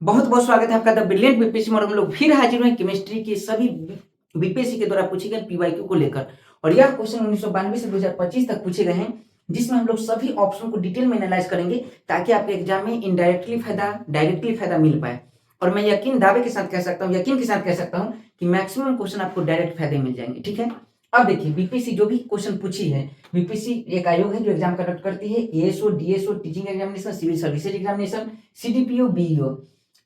बहुत बहुत स्वागत है आपका द ब्रिलियंट बीपीएससी में। और हम लोग फिर हाजिर हुए केमिस्ट्री के सभी बीपीएससी के द्वारा पूछे गए पीवाईक्यू को लेकर। और यह क्वेश्चन 1992 से 2025 तक पूछे गए हैं, जिसमें हम लोग सभी ऑप्शन को डिटेल में एनालाइज करेंगे ताकि आपके एग्जाम में इनडायरेक्टली फायदा डायरेक्टली फायदा मिल पाए। और मैं यकीन दावे के साथ कह सकता हूँ, यकीन के साथ कह सकता हूँ कि मैक्सिमम क्वेश्चन आपको डायरेक्ट फायदे मिल जाएंगे। ठीक है, अब देखिए बीपीएससी जो भी क्वेश्चन पूछी है, बीपीएससी एक आयोग है जो एग्जाम कंडक्ट करती है, ASO DSO teaching examination, civil services examination, CDPO BEO.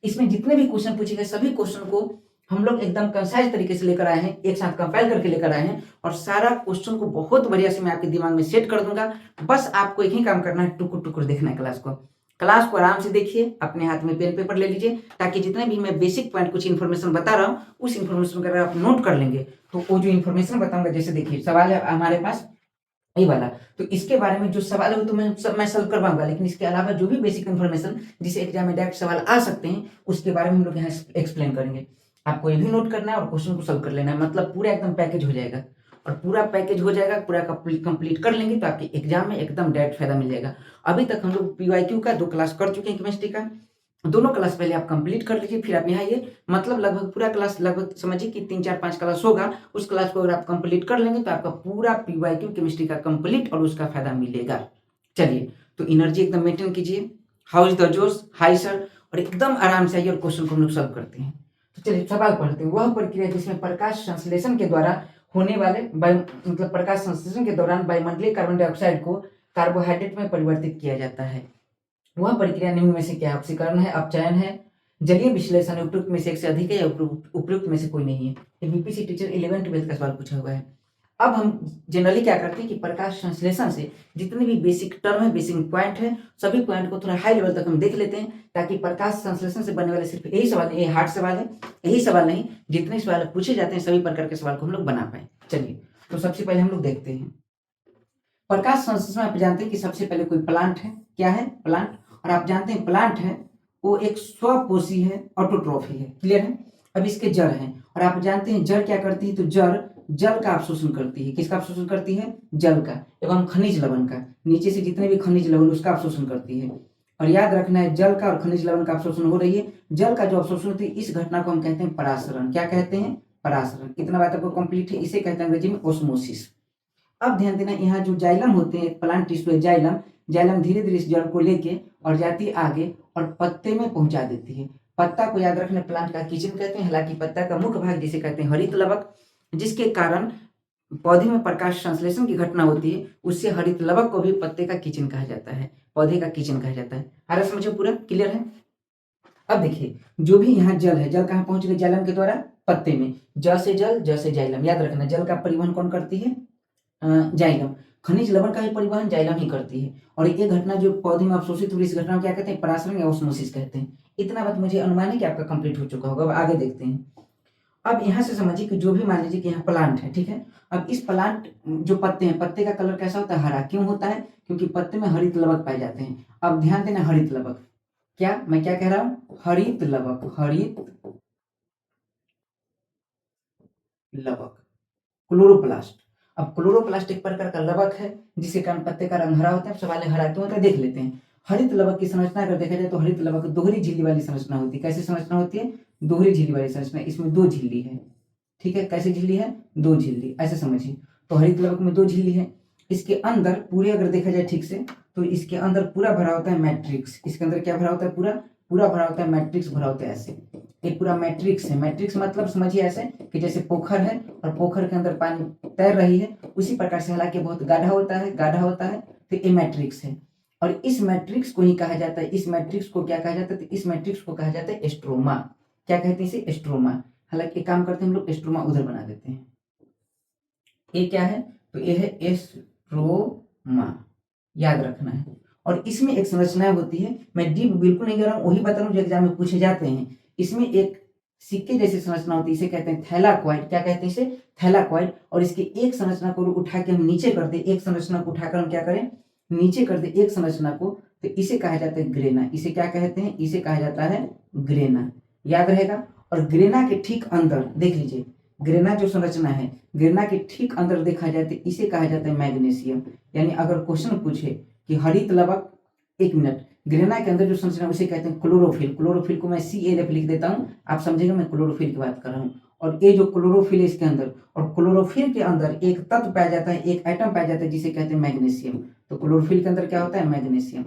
इसमें जितने भी क्वेश्चन पूछे गए सभी क्वेश्चन को हम लोग एकदम कंसाइज तरीके से लेकर आए हैं, एक साथ कंपाइल करके लेकर आए हैं और सारा क्वेश्चन को बहुत बढ़िया से मैं आपके दिमाग में सेट कर दूंगा। बस आपको एक ही काम करना है, टुकुर टुकुर देखना है क्लास को आराम से देखिए, अपने हाथ में पेन पेपर ले लीजिए ताकि जितने भी मैं बेसिक पॉइंट कुछ इन्फॉर्मेशन बता रहा हूँ उस इन्फॉर्मेशन को अगर आप नोट कर लेंगे तो वो जो इन्फॉर्मेशन बताऊंगा, जैसे देखिए सवाल है हमारे पास ये वाला, तो इसके बारे में जो सवाल है वो तो मैं सॉल्व करवाऊंगा, लेकिन इसके अलावा जो भी बेसिक इन्फॉर्मेशन जिसे एग्जाम में डायरेक्ट सवाल आ सकते हैं उसके बारे में हम लोग यहाँ एक्सप्लेन करेंगे। आपको ये भी नोट करना है और क्वेश्चन को सॉल्व कर लेना है, मतलब पूरा एकदम पैकेज हो जाएगा। और पूरा पैकेज हो जाएगा, पूरा कंप्लीट कर लेंगे तो आपके एग्जाम में एकदम डायरेक्ट फायदा मिल जाएगा। अभी तक हम लोग पीवाईक्यू का 2 क्लास कर चुके हैं केमिस्ट्री का, दोनों क्लास पहले आप कंप्लीट कर लीजिए, फिर आप यहाँ आइए। मतलब लगभग पूरा क्लास, लगभग समझिए कि 3 4 5 क्लास होगा, उस क्लास को अगर आप कंप्लीट कर लेंगे तो आपका पूरा पीवाईक्यू केमिस्ट्री का कंप्लीट और उसका फायदा मिलेगा। चलिए, तो एनर्जी एकदम मेंटेन कीजिए, हाउ इज द जोश, हाई सर, और एकदम आराम से आइए और क्वेश्चन को हम लोग सॉल्व करते हैं। तो चलिए सवाल पढ़ते हैं। वह प्रक्रिया जिसमें प्रकाश संश्लेषण के द्वारा होने वाले मतलब प्रकाश संश्लेषण के दौरान वायुमंडलीय कार्बन डाइऑक्साइड को कार्बोहाइड्रेट में परिवर्तित किया जाता है, वह प्रक्रिया निम्न में से क्या है? ऑक्सीकरण है, अपचयन है, जलीय विश्लेषण है, उपयुक्त में से एक से अधिक है या उपयुक्त में से कोई नहीं है। ये बीपीएससी टीचर 11 12 का सवाल पूछा हुआ है। अब हम जनरली क्या करते हैं कि प्रकाश संश्लेषण से जितने भी बेसिक टर्म है, बेसिक पॉइंट है, सभी पॉइंट को थोड़ा हाई लेवल तक हम देख लेते हैं ताकि प्रकाश संश्लेषण से बनने वाले सिर्फ यही सवाल नहीं, ये हार्ड सवाल है, यही सवाल नहीं, जितने सवाल पूछे जाते हैं सभी प्रकार के सवाल को हम लोग बना पाए। चलिए, तो सबसे पहले हम लोग देखते हैं प्रकाश संश्लेषण। आप जानते हैं कि सबसे पहले कोई प्लांट है, क्या है? प्लांट। और आप जानते हैं प्लांट है वो एक स्वपोषी है, ऑटोट्रॉफी है, क्लियर है। अब इसके जड़ हैं और आप जानते हैं जड़ क्या करती है, तो जड़ जल का अवशोषण करती है। किसका अवशोषण करती है? जल का एवं खनिज लवण का, नीचे से जितने भी खनिज लवण उसका अवशोषण करती है। और याद रखना है जल का और खनिज लवण का अवशोषण हो रही है, जल का जो अवशोषण होती है इस घटना को हम कहते हैं परासरण। क्या कहते हैं? परासरण। इतना बात आपको कंप्लीट है, इसे कहते हैं अंग्रेजी में ओस्मोसिस। अब ध्यान देना, यहाँ जो जाइलम होते हैं, प्लांट टिश्यू है जाइलम, जाइलम धीरे धीरे इस जड़ को लेके और जाती है आगे और पत्ते में पहुंचा देती है। पत्ता को याद रखना प्लांट का किचन कहते हैं, हालांकि पत्ता का मुख्य भाग जिसे कहते हैं हरित लवक, जिसके कारण पौधे में प्रकाश संश्लेषण की घटना होती है, उससे हरित लवक को भी पत्ते का किचन कहा जाता है, पौधे का किचन कहा जाता है। आ रहा समझो? पूरा क्लियर है। अब देखिए जो भी यहाँ जल है, जल कहाँ पहुंच गए? जाइलम के द्वारा पत्ते में, ज से जल, ज से जाइलम। याद रखना जल का परिवहन कौन करती है? जाइलम। खनिज लवण का भी परिवहन जाइलम ही करती है। और ये घटना जो पौधे में अवशोषित हुई इस घटना को क्या कहते हैं? परासरण या ओस्मोसिस कहते हैं। इतना बात मुझे अनुमान है कि आपका कंप्लीट हो चुका होगा। अब आगे देखते हैं। अब यहाँ से समझिए कि जो भी मान लीजिए कि यहाँ प्लांट है, ठीक है। अब इस प्लांट जो पत्ते हैं, पत्ते का कलर कैसा होता है? हरा। क्यों होता है? क्योंकि पत्ते में हरित लवक पाए जाते हैं। अब ध्यान देना, हरित लवक, क्या मैं क्या कह रहा हूँ? हरित लवक, हरित लवक, क्लोरोप्लास्ट। अब क्लोरोप्लास्ट एक प्रकार का लवक है जिसके कारण पत्ते का रंग हरा होता है। सवाल है हरा क्यों होता है, देख लेते हैं। हरित लवक की संरचना अगर देखा जाए तो हरित लवक दोहरी झिल्ली वाली संरचना होती है। कैसी संरचना होती है? दोहरी झिल्ली वाली संरचना। इसमें 2 झिल्ली है, ठीक है। कैसी झिल्ली है? 2 झिल्ली, ऐसे समझिए। तो हरित लवक में 2 झिल्ली है। इसके अंदर पूरे अगर देखा जाए ठीक से तो इसके अंदर पूरा भरा होता है मैट्रिक्स। इसके अंदर क्या भरा होता है? पूरा पूरा भरा होता है मैट्रिक्स भरा होता है। ऐसे एक पूरा मैट्रिक्स है। मैट्रिक्स मतलब समझिए ऐसे कि जैसे पोखर है और पोखर के अंदर पानी तैर रही है, उसी प्रकार से, हालांकि बहुत गाढ़ा होता है, गाढ़ा होता है, तो ये मैट्रिक्स है। और इस मैट्रिक्स को ही कहा जाता है, इस मैट्रिक्स को क्या कहा जाता है? तो इस मैट्रिक्स को कहा जाता है एस्ट्रोमा। क्या कहते हैं इसे? एस्ट्रोमा। हालांकि एक काम करते हैं हम लोग, एस्ट्रोमा उधर बना देते हैं। ये क्या है? तो ये है एस्ट्रोमा, याद रखना है। और इसमें एक संरचना होती है, मैं डीप बिल्कुल नहीं कर रहा हूँ, वही बता रहा हूँ जो एग्जाम में पूछे जाते हैं। इसमें एक सिक्के जैसी संरचना होती है, इसे कहते हैं थैलाक्वाइड। क्या कहते हैं इसे? थैलाक्वाइड। और इसकी एक संरचना को उठा के हम नीचे कर दे, एक संरचना को उठाकर हम क्या करें? नीचे कर दे एक संरचना को, तो इसे कहा जाता है ग्रेना। इसे क्या कहते हैं? इसे कहा जाता है ग्रेना, याद रहेगा। और ग्रेना के ठीक अंदर देख लीजिए, ग्रेना जो संरचना है, ग्रेना के ठीक अंदर देखा जाए तो इसे कहा जाता है मैग्नीशियम। यानी अगर क्वेश्चन पूछे कि हरित लवक, एक मिनट, ग्रेना के अंदर जो संरचना उसे कहते हैं क्लोरोफिल। क्लोरोफिल को मैं CLF लिख देता हूँ, आप समझेंगे मैं क्लोरोफिल की बात कर रहा हूँ। और ये जो क्लोरोफिल है इसके अंदर, और क्लोरोफिल के अंदर एक तत्व पाया जाता है, एक एटम पाया जाता है जिसे कहते हैं मैग्नीशियम। तो क्लोरोफिल के अंदर क्या होता है? मैग्नीशियम।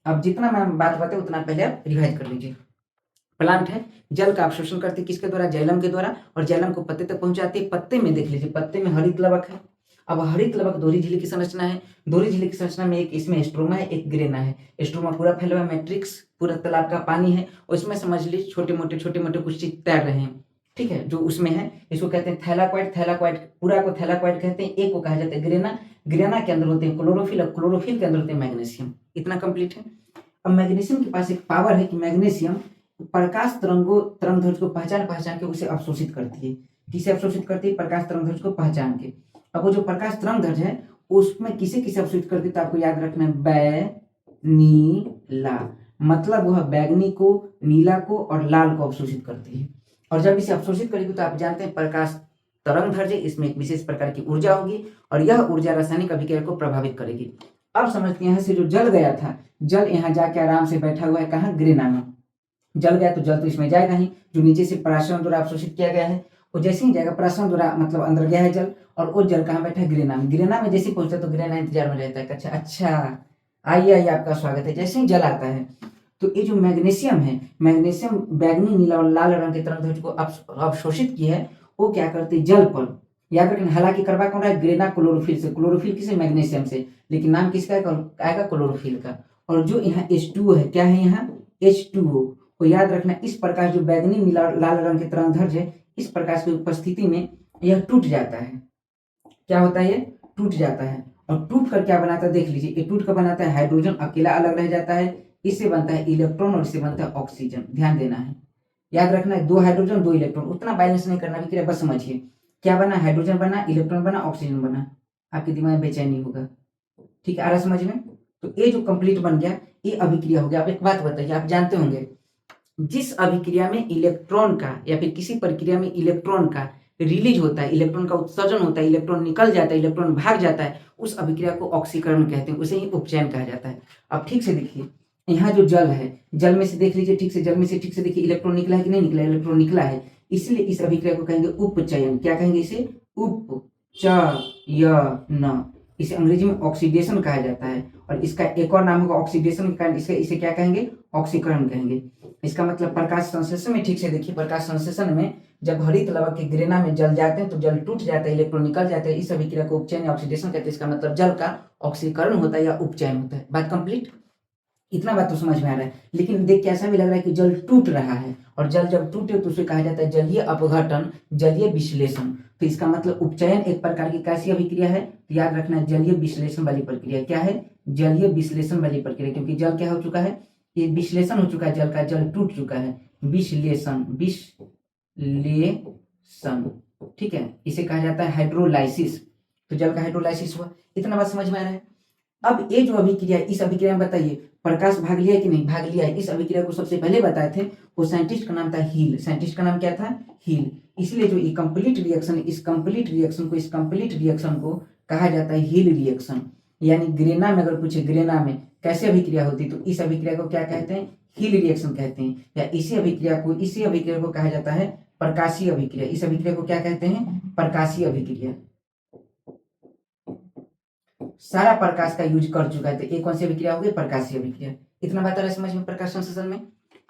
अब जितना मैं बात बताऊँ उतना पहले आप रिवाइज कर लीजिए। प्लांट है, जल का अवशोषण करती है किसके द्वारा? जाइलम के द्वारा, और जाइलम को पत्ते तक पहुंचाती है। पत्ते में देख लीजिए, पत्ते में हरित लवक है। अब हरित लवक दोहरी झिल्ली की संरचना है। दोहरी झिल्ली की संरचना में एक इसमें स्ट्रोमा है, एक ग्रेना है। स्ट्रोमा पूरा फैला हुआ मैट्रिक्स, पूरा तालाब का पानी है, और इसमें समझ लीजिए छोटे मोटे कुछ चीज तैर रहे हैं, ठीक है, जो उसमें है। इसको कहते हैं थैलाकोइड। थैलाकोइड पूरा को थैलाकोइड कहते हैं, एक को कहा जाता है ग्रेना। ग्रेना के अंदर होते हैं क्लोरोफिल, और क्लोरोफिल के अंदर होते हैं मैग्नीशियम। इतना कंप्लीट है। अब मैग्नीशियम के पास एक पावर है कि मैग्नीशियम प्रकाश तरंग ध्वज को पहचान के उसे अवशोषित करती है। किसे अवशोषित करती है? प्रकाश तरंग ध्वज को पहचान के। अब वो जो प्रकाश तरंग ध्वज है उसमें किसे किसे अवशोषित करती है? तो आपको याद रखना है, नीला, मतलब वह बैगनी को, नीला को और लाल को अवशोषित करती है। और जब इसे अवशोषित करेगी तो आप जानते हैं प्रकाश तरंग ध्वज है, इसमें एक विशेष प्रकार की ऊर्जा होगी, और यह ऊर्जा रासायनिक अभिक्रिया को प्रभावित करेगी। अब समझते हैं, यहाँ से जो जल गया था, जल यहाँ जाके आराम से बैठा हुआ है, कहाँ? ग्रेना में। जल गया तो जल तो इसमें जाएगा ही, जो नीचे से पराशरण द्वारा अवशोषित किया गया है वो जैसे ही जाएगा, पराशरण द्वारा मतलब अंदर गया है जल, और वो जल कहाँ बैठा है? ग्रेना में। ग्रेना में जैसे पहुंचता है तो ग्रेना इंतजार में रहता है, अच्छा आइए आइए आपका स्वागत है। जैसे ही जल आता है तो ये जो मैग्नीशियम है, मैग्नीशियम बैगनी, नीला और लाल रंग के तरंग ध्वज को अवशोषित की है, वो क्या करते हैं? जल पर। याद रखें, हालांकि करवा कौन रहा है? ग्रेना क्लोरोफिल से। क्लोरोफिल किसे? मैग्नीशियम से, लेकिन नाम किसका आएगा? क्लोरोफिल का। और जो यहाँ H2O है, क्या है यहाँ? H2O को याद रखना। इस प्रकार जो बैगनी, नीला और लाल रंग के तरंग ध्वज है, इस प्रकाश की उपस्थिति में यह टूट जाता है। क्या होता है? ये टूट जाता है। और टूट कर क्या बनाता है? देख लीजिए, ये टूट कर बनाता है हाइड्रोजन, अकेला अलग रह जाता है। इससे बनता है इलेक्ट्रॉन, और इससे बनता है ऑक्सीजन। ध्यान देना है, याद रखना है, 2 हाइड्रोजन 2 इलेक्ट्रॉन, उतना बैलेंस नहीं करना भी, बस समझिए क्या बना? हाइड्रोजन बना, इलेक्ट्रॉन बना, ऑक्सीजन बना। आपके दिमाग में बेचैनी होगा, ठीक है, आ रहा समझ में? तो ये जो कंप्लीट बन गया, ये अभिक्रिया हो गया। आप एक बात बताइए, आप जानते होंगे जिस अभिक्रिया में इलेक्ट्रॉन का, या फिर किसी प्रक्रिया में इलेक्ट्रॉन का रिलीज होता है, इलेक्ट्रॉन का उत्सर्जन होता है, इलेक्ट्रॉन निकल जाता है, इलेक्ट्रॉन भाग जाता है, उस अभिक्रिया को ऑक्सीकरण कहते हैं, उसे ही उपचयन कहा जाता है। अब ठीक से देखिए, यहाँ जो जल है, जल में से देख लीजिए ठीक से, जल में से ठीक से देखिए, इलेक्ट्रॉन निकला है कि नहीं निकला? इलेक्ट्रॉन निकला है, इसलिए इस अभिक्रिया को कहेंगे उपचयन। क्या कहेंगे इसे? उपचयन। इसे अंग्रेजी में ऑक्सीडेशन कहा जाता है, और इसका एक और नाम होगा ऑक्सीडेशन के कारण, इसे क्या कहेंगे? ऑक्सीकरण कहेंगे। इसका मतलब प्रकाश संश्लेषण में, ठीक से देखिए, प्रकाश संश्लेषण में जब हरित लवक के ग्रेना में जल जाते हैं तो जल टूट जाता है, इलेक्ट्रॉन निकल जाते हैं, इस अभिक्रिया को उपचयन या ऑक्सीडेशन कहते हैं। इसका मतलब जल का ऑक्सीकरण होता है या उपचयन होता है। बात कंप्लीट? इतना बात तो समझ में आ रहा है। लेकिन देख के ऐसा भी लग रहा है कि जल टूट रहा है, और जल जब टूटे तो उसे कहा जाता है जलीय अपघटन, जलीय विश्लेषण। तो इसका मतलब उपचयन एक प्रकार की कैसी अभिक्रिया है? तो याद रखना, जलीय विश्लेषण वाली प्रक्रिया। क्या है? जलीय विश्लेषण वाली प्रक्रिया, क्योंकि जल क्या हो चुका है? ये विश्लेषण हो चुका है जल का, जल टूट चुका है। विश्लेषण, ठीक है, इसे कहा जाता है हाइड्रोलाइसिस। तो जल का हाइड्रोलाइसिस हुआ। इतना बात समझ में आ रहा है? अब ये जो अभिक्रिया, इस अभिक्रिया में बताइए प्रकाश भाग लिया है कि नहीं? भाग लिया है। इस अभिक्रिया को सबसे पहले बताए थे, वो साइंटिस्ट का नाम था हील। साइंटिस्ट का नाम क्या था? हील। इसलिए जो ये कंप्लीट रिएक्शन, इस कंप्लीट रिएक्शन को कहा जाता है हील रिएक्शन। यानी ग्रेना में अगर पूछे, ग्रेना में कैसे अभिक्रिया होती, तो इस अभिक्रिया को क्या कहते हैं? हील रिएक्शन कहते हैं। या इसी अभिक्रिया को कहा जाता है प्रकाशीय अभिक्रिया। इस अभिक्रिया को क्या कहते हैं? प्रकाशीय अभिक्रिया। सारा प्रकाश का यूज कर चुका है, तो एक कौन सी अभिक्रिया होगी? प्रकाशीय अभिक्रिया। इतना बात आ रहा है समझ में प्रकाश संश्लेषण में?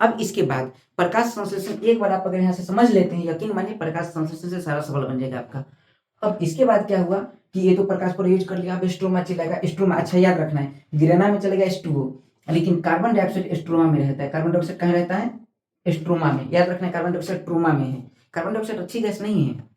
अब इसके बाद प्रकाश संश्लेषण एक बार आप अगर यहाँ से समझ लेते हैं, यकीन मानिए प्रकाश संश्लेषण से सारा सवाल बन जाएगा आपका। अब इसके बाद क्या हुआ कि ये तो प्रकाश पर यूज कर लिया, अब स्ट्रोमा चलेगा। स्ट्रोमा, अच्छा याद रखना है, ग्रेना में चलेगा H2O, लेकिन कार्बन डाइऑक्साइड स्ट्रोमा में रहता है। कार्बन डाइऑक्साइड कहाँ रहता है? स्ट्रोमा में। याद रखना है, कार्बन डाइऑक्साइड ट्रोमा में है। कार्बन डाइऑक्साइड अच्छी गैस नहीं है,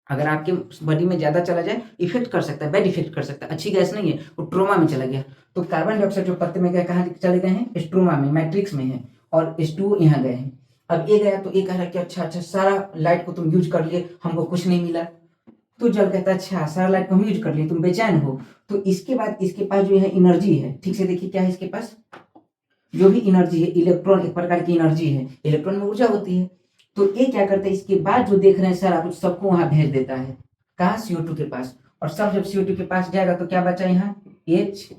अगर आपके बॉडी में ज्यादा चला जाए इफेक्ट कर सकता है, बैड इफेक्ट कर सकता है। अच्छी गैस नहीं है, वो ट्रोमा में चला गया। तो कार्बन डाइऑक्साइड जो पत्ते में गया, कहाँ चले गए हैं? स्ट्रोमा में, मैट्रिक्स में है, और H2O यहाँ गए हैं। अब ये गया तो ये कह रहा है कि अच्छा सारा लाइट को तुम यूज कर लिए, हमको कुछ नहीं मिला। तो जल कहता है अच्छा सारा लाइट को हम यूज कर लिए, तुम बेचैन हो। तो इसके बाद इसके पास जो है एनर्जी है, ठीक से देखिए क्या है इसके पास? जो भी एनर्जी है, इलेक्ट्रॉन एक प्रकार की एनर्जी है, इलेक्ट्रॉन में ऊर्जा होती है। तो ये क्या करता है, इसके बाद जो देख रहे हैं सारा कुछ सबको वहां भेज देता है, कहाँ? CO2 के पास। और सब जब CO2 के पास जाएगा तो क्या बचा यहाँ? HEO,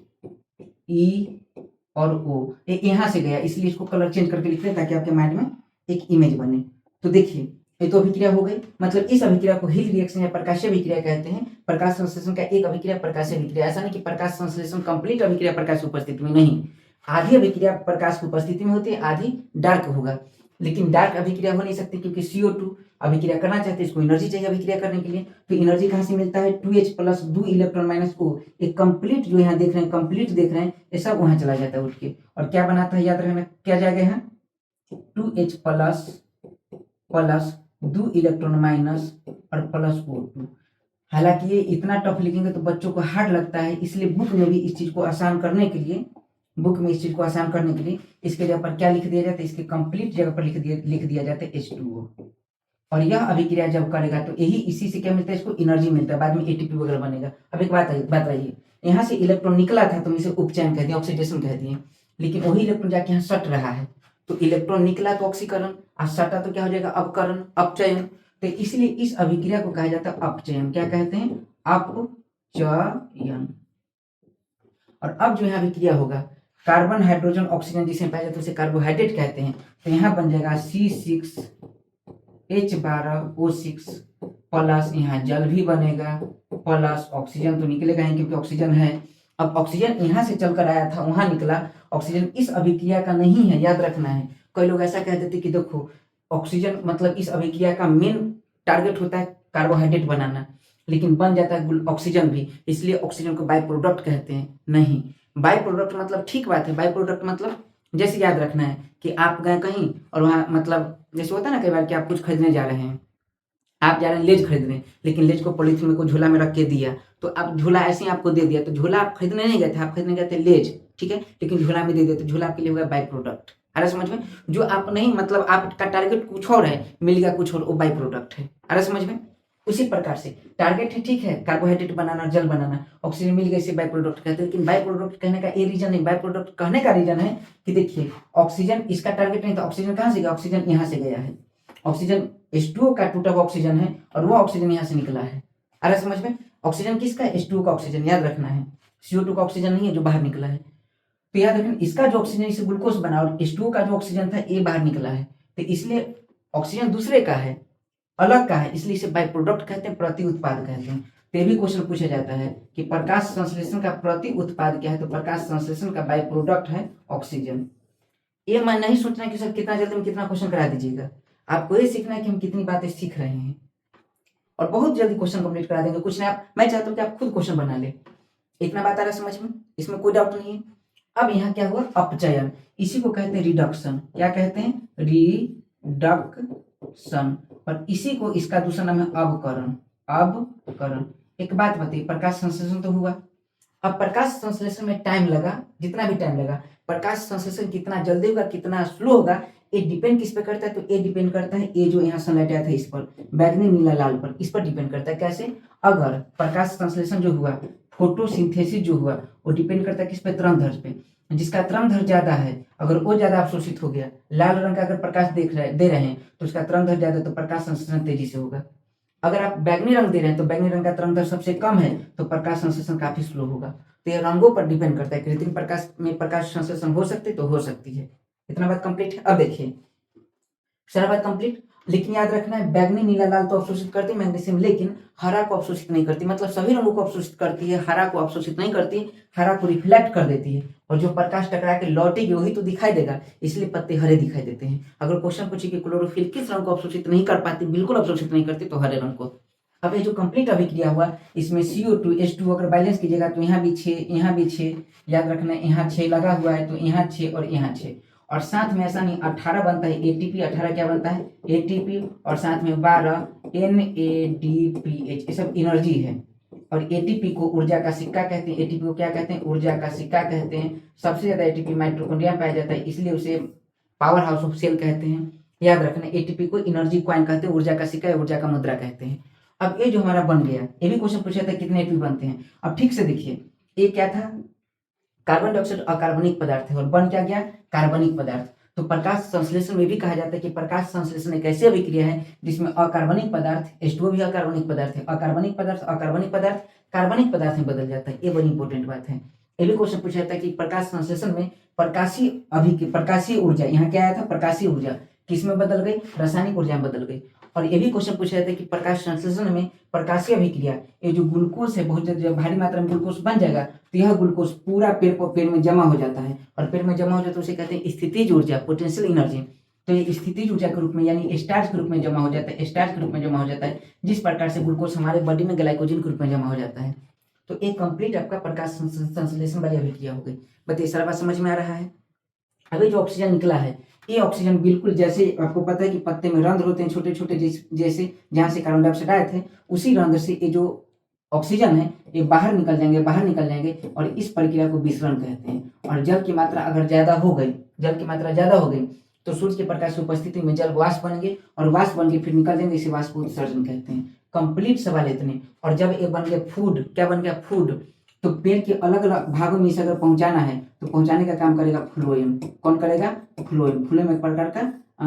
और O यहाँ से गया, इसलिए इसको कलर चेंज करके लिख रहे हैं ताकि आपके माइंड में एक इमेज बने। तो देखिए ये तो अभिक्रिया हो गई, मतलब इस अभिक्रिया को हिल रिएक्शन या प्रकाशीय अभिक्रिया कहते हैं। प्रकाश संश्लेषण का एक अभिक्रिया प्रकाशीय अभिक्रिया, ऐसा नहीं कि प्रकाश संश्लेषण कंप्लीट अभिक्रिया प्रकाश की उपस्थिति में, नहीं, आधी अभिक्रिया प्रकाश की उपस्थिति में होती है, आधी डार्क होगा। लेकिन डार्क अभिक्रिया हो नहीं सकती क्योंकि CO2 अभिक्रिया करना चाहते हैं, इसको एनर्जी चाहिए अभिक्रिया करने के लिए। तो एनर्जी कहाँ से मिलता है, 2H plus 2 electron minus O, एक कंप्लीट जो यहाँ देख रहे हैं, कंप्लीट देख रहे हैं, ये सब वहां चला जाता है उठ के, और क्या बनाता है याद रखना, क्या जाएगा यहाँ 2H प्लस 2 इलेक्ट्रॉन माइनस और प्लस O2। हालांकि ये इतना टफ लिखेंगे तो बच्चों को हार्ड लगता है, इसलिए बुक में भी इस चीज को आसान करने के लिए, इसके जगह पर क्या लिख दिया जाता है, इसके कंप्लीट जगह पर लिख दिया जाता है H2O। और यह अभिक्रिया जब करेगा तो यही इसी से क्या मिलता है, इसको एनर्जी मिलता है, बाद में ATP वगैरह बनेगा। अब एक बात आइए, यहाँ से इलेक्ट्रॉन निकला था तो हम इसे उपचयन कहते हैं, ऑक्सीडेशन कहते हैं, लेकिन वही इलेक्ट्रॉन जाके यहाँ सट रहा है, तो इलेक्ट्रॉन निकला तो ऑक्सीकरण, और सटा तो क्या हो जाएगा, अपकरण, अपचयन। तो इसलिए इस अभिक्रिया को कहा जाता है अपचयन। क्या कहते हैं, अपचयन। और अब जो यहाँ अभिक्रिया होगा, कार्बन हाइड्रोजन ऑक्सीजन जिसे पाया जाता है उसे कार्बोहाइड्रेट कहते हैं। तो यहाँ बन जाएगा C6H12O6 प्लस, यहाँ जल भी बनेगा, प्लस ऑक्सीजन तो निकलेगा ही क्योंकि ऑक्सीजन है। अब ऑक्सीजन यहाँ से चलकर आया था, वहां निकला, ऑक्सीजन इस अभिक्रिया का नहीं है, याद रखना है। कई लोग ऐसा कहते थे कि देखो ऑक्सीजन मतलब इस अभिक्रिया का मेन टारगेट होता है कार्बोहाइड्रेट बनाना, लेकिन बन जाता है ऑक्सीजन भी, इसलिए ऑक्सीजन को बाय प्रोडक्ट कहते हैं। नहीं, बाय प्रोडक्ट मतलब ठीक बात है, बाय प्रोडक्ट मतलब जैसे याद रखना है कि आप गए कहीं और वहां मतलब जैसे होता है ना कई बार कि आप कुछ खरीदने जा रहे हैं, आप जा रहे हैं लेज खरीदने, लेकिन लेज को पॉलीथीन में को झोला में रख के दिया, तो आप झोला ऐसे ही आपको दे दिया, तो झोला आप खरीदने नहीं गए थे, आप खरीदने गए थे लेज, ठीक है, लेकिन झोला में दे दिया, तो झोला आपके लिए होगा बाय प्रोडक्ट। अरे समझ में, जो आप नहीं मतलब आपका टारगेट कुछ और है, मिल गया कुछ और, वो बाय प्रोडक्ट है। अरे समझ में, उसी प्रकार से टारगेट है, ठीक है, कार्बोहाइड्रेट बनाना, जल बनाना, ऑक्सीजन मिल गया, इसे बाय प्रोडक्ट कहते हैं। लेकिन बाय प्रोडक्ट कहने का ये रीजन नहीं, बाय प्रोडक्ट कहने का रीजन है कि देखिए ऑक्सीजन इसका टारगेट नहीं, तो ऑक्सीजन कहाँ से गया, ऑक्सीजन यहाँ से गया है, ऑक्सीजन H2O का टूटा हुआ ऑक्सीजन है और वो ऑक्सीजन यहाँ से निकला है। अरे समझ में, ऑक्सीजन किसका है, H2O का ऑक्सीजन, याद रखना है, CO2 का ऑक्सीजन नहीं है जो बाहर निकला है। तो याद रखना, इसका जो ऑक्सीजन इसे ग्लूकोज बना और H2O का जो ऑक्सीजन था ये बाहर निकला है, तो इसलिए ऑक्सीजन दूसरे का है, अलग का है, इसलिए इसे बाय प्रोडक्ट कहते हैं, प्रति उत्पाद कहते हैं। तो भी क्वेश्चन पूछा जाता है कि प्रकाश संश्लेषण का प्रति उत्पाद क्या है, तो प्रकाश संश्लेषण का बाय प्रोडक्ट है ऑक्सीजन। ये मैं नहीं सोचना कि सर कितना जल्दी में कितना क्वेश्चन करा दीजिएगा, आपको ये सीखना है कि हम कितनी बातें सीख रहे हैं, और बहुत जल्दी क्वेश्चन कंप्लीट करा देंगे। कुछ नहीं, आप, मैं चाहता हूँ कि आप खुद क्वेश्चन बना ले, इतना बात आ रहा है समझ में, इसमें कोई डाउट नहीं है। अब यहाँ क्या हुआ, अपचयन, इसी को कहते हैं रिडक्शन। क्या कहते हैं, रिडक्शन। और इसी को, इसका दूसरा नाम है अवकरण। अवकरण। एक बात बताइए, प्रकाश संश्लेषण तो हुआ, अब प्रकाश संश्लेषण में टाइम लगा, जितना भी टाइम लगा, प्रकाश संश्लेषण कितना जल्दी होगा कितना स्लो होगा, ये डिपेंड किस पे करता है, तो ये डिपेंड करता है, ये जो यहाँ सनलाइट आया था इस पर, बैगनी नीला लाल पर, इस पर डिपेंड करता है। कैसे, अगर प्रकाश संश्लेषण जो हुआ, फोटोसिंथेसिस जो हुआ, वो डिपेंड करता है किस पे, तरंगदैर्ध्य पे, जिसका तरंगदैर्ध्य ज्यादा है, अगर वो ज्यादा अवशोषित हो गया, लाल रंग का अगर प्रकाश दे रहे हैं तो उसका तरंगदैर्ध्य ज्यादा, तो प्रकाश संश्लेषण तेजी से होगा। अगर आप बैगनी रंग दे रहे हैं तो बैगनी रंग का तरंगदैर्ध्य सबसे कम है, तो प्रकाश संश्लेषण काफी स्लो होगा। तो ये रंगों पर डिपेंड करता है, कृत्रिम प्रकाश में प्रकाश संश्लेषण हो सकती है तो हो सकती है। इतना बात कंप्लीट है। अब देखिए सारा बात कंप्लीट, लेकिन याद रखना है बैगनी नीला लाल तो अवशोषित करती है मैग्नीशियम, लेकिन हरा को अवशोषित नहीं करती, मतलब सभी रंगों को अवशोषित करती है, हरा को अवशोषित नहीं करती, हरा को रिफ्लेक्ट कर देती है, और जो प्रकाश टकरा के लौटेगी वही तो दिखाई देगा, इसलिए पत्ते हरे दिखाई देते हैं। अगर क्वेश्चन पूछे कि क्लोरोफिल किस रंग को अवशोषित नहीं कर पाती, बिल्कुल अवशोषित नहीं करती, तो हरे रंग को। अब ये जो कंप्लीट अभिक्रिया हुआ, इसमें CO2 H2 अगर बैलेंस कीजिएगा तो यहाँ भी 6, यहाँ भी 6, याद रखना है, यहाँ 6 लगा हुआ है तो यहाँ 6 और यहाँ 6, और साथ में ऐसा नहीं 18 बनता है ATP, 18 क्या बनता है ATP, और साथ में 12 NADPH, ये सब एनर्जी है। और ATP को ऊर्जा का सिक्का कहते हैं, ATP को क्या कहते हैं, ऊर्जा का सिक्का कहते हैं। सबसे ज्यादा ATP माइटोकॉन्ड्रिया में पाया जाता है, इसलिए उसे पावर हाउस ऑफ सेल कहते हैं। याद रखना, ATP को एनर्जी कॉइन कहते हैं, ऊर्जा का सिक्का, ऊर्जा का मुद्रा कहते हैं। अब ये जो हमारा बन गया, ये भी क्वेश्चन पूछा था कितने ATP बनते हैं। अब ठीक से देखिए, ये क्या था, कार्बन डाइऑक्साइड अकार्बनिक पदार्थ है, और बन क्या गया, कार्बनिक पदार्थ। तो प्रकाश संश्लेषण में भी कहा जाता है कि प्रकाश संश्लेषण एक ऐसी अभिक्रिया है जिसमें अकार्बनिक पदार्थ, H2O भी अकार्बनिक पदार्थ है, अकार्बनिक पदार्थ कार्बनिक पदार्थ में बदल जाता है। ये बड़ी इंपॉर्टेंट बात है। ये भी क्वेश्चन पूछा जाता है कि प्रकाश संश्लेषण में प्रकाशीय ऊर्जा, यहाँ क्या आया था, प्रकाशीय ऊर्जा किस में बदल गई, रासायनिक ऊर्जा में बदल गई। और ये भी क्वेश्चन पूछा जाता है कि प्रकाश संश्लेषण में प्रकाशीय अभिक्रिया, ये जो ग्लूकोज है बहुत जब भारी मात्रा में ग्लूकोज बन जाएगा तो यह ग्लूकोज पूरा पेड़ में जमा हो जाता है, और पेड़ में जमा हो जाता है तो उसे कहते हैं स्थितिज ऊर्जा, पोटेंशियल एनर्जी। तो ये स्थितिज ऊर्जा के रूप में यानी स्टार्च के रूप में जमा हो जाता है, स्टार्च के रूप में जमा हो जाता है, जिस प्रकार से ग्लूकोज हमारे बॉडी में ग्लाइकोजन के रूप में जमा हो जाता है। तो एक कंप्लीट आपका प्रकाश संश्लेषण वाली अभिक्रिया हो गई। बताइए सारा बात समझ में आ रहा है। अभी जो ऑक्सीजन निकला है, ये ऑक्सीजन बिल्कुल जैसे आपको पता है कि पत्ते में रंध्र होते हैं छोटे छोटे, जैसे जहाँ से कार्बन डाइऑक्साइड आए थे, उसी रंध्र से ये जो ऑक्सीजन है ये बाहर निकल जाएंगे और इस प्रक्रिया को विसरण कहते हैं। और जल की मात्रा अगर ज्यादा हो गई तो सूर्य के प्रकाश की उपस्थिति में जल वाष्प बनेंगे, और वाष्प बन के फिर निकल जाएंगे, इसे वाष्प उत्सर्जन कहते हैं। कंप्लीट सवाल इतने। और जब ये बन गया फूड, क्या बन गया, फूड, तो पेड़ के अलग अलग भागों में इसे अगर पहुंचाना है तो पहुंचाने का काम करेगा फ्लोएम। कौन करेगा, फ्लोएम एक प्रकार का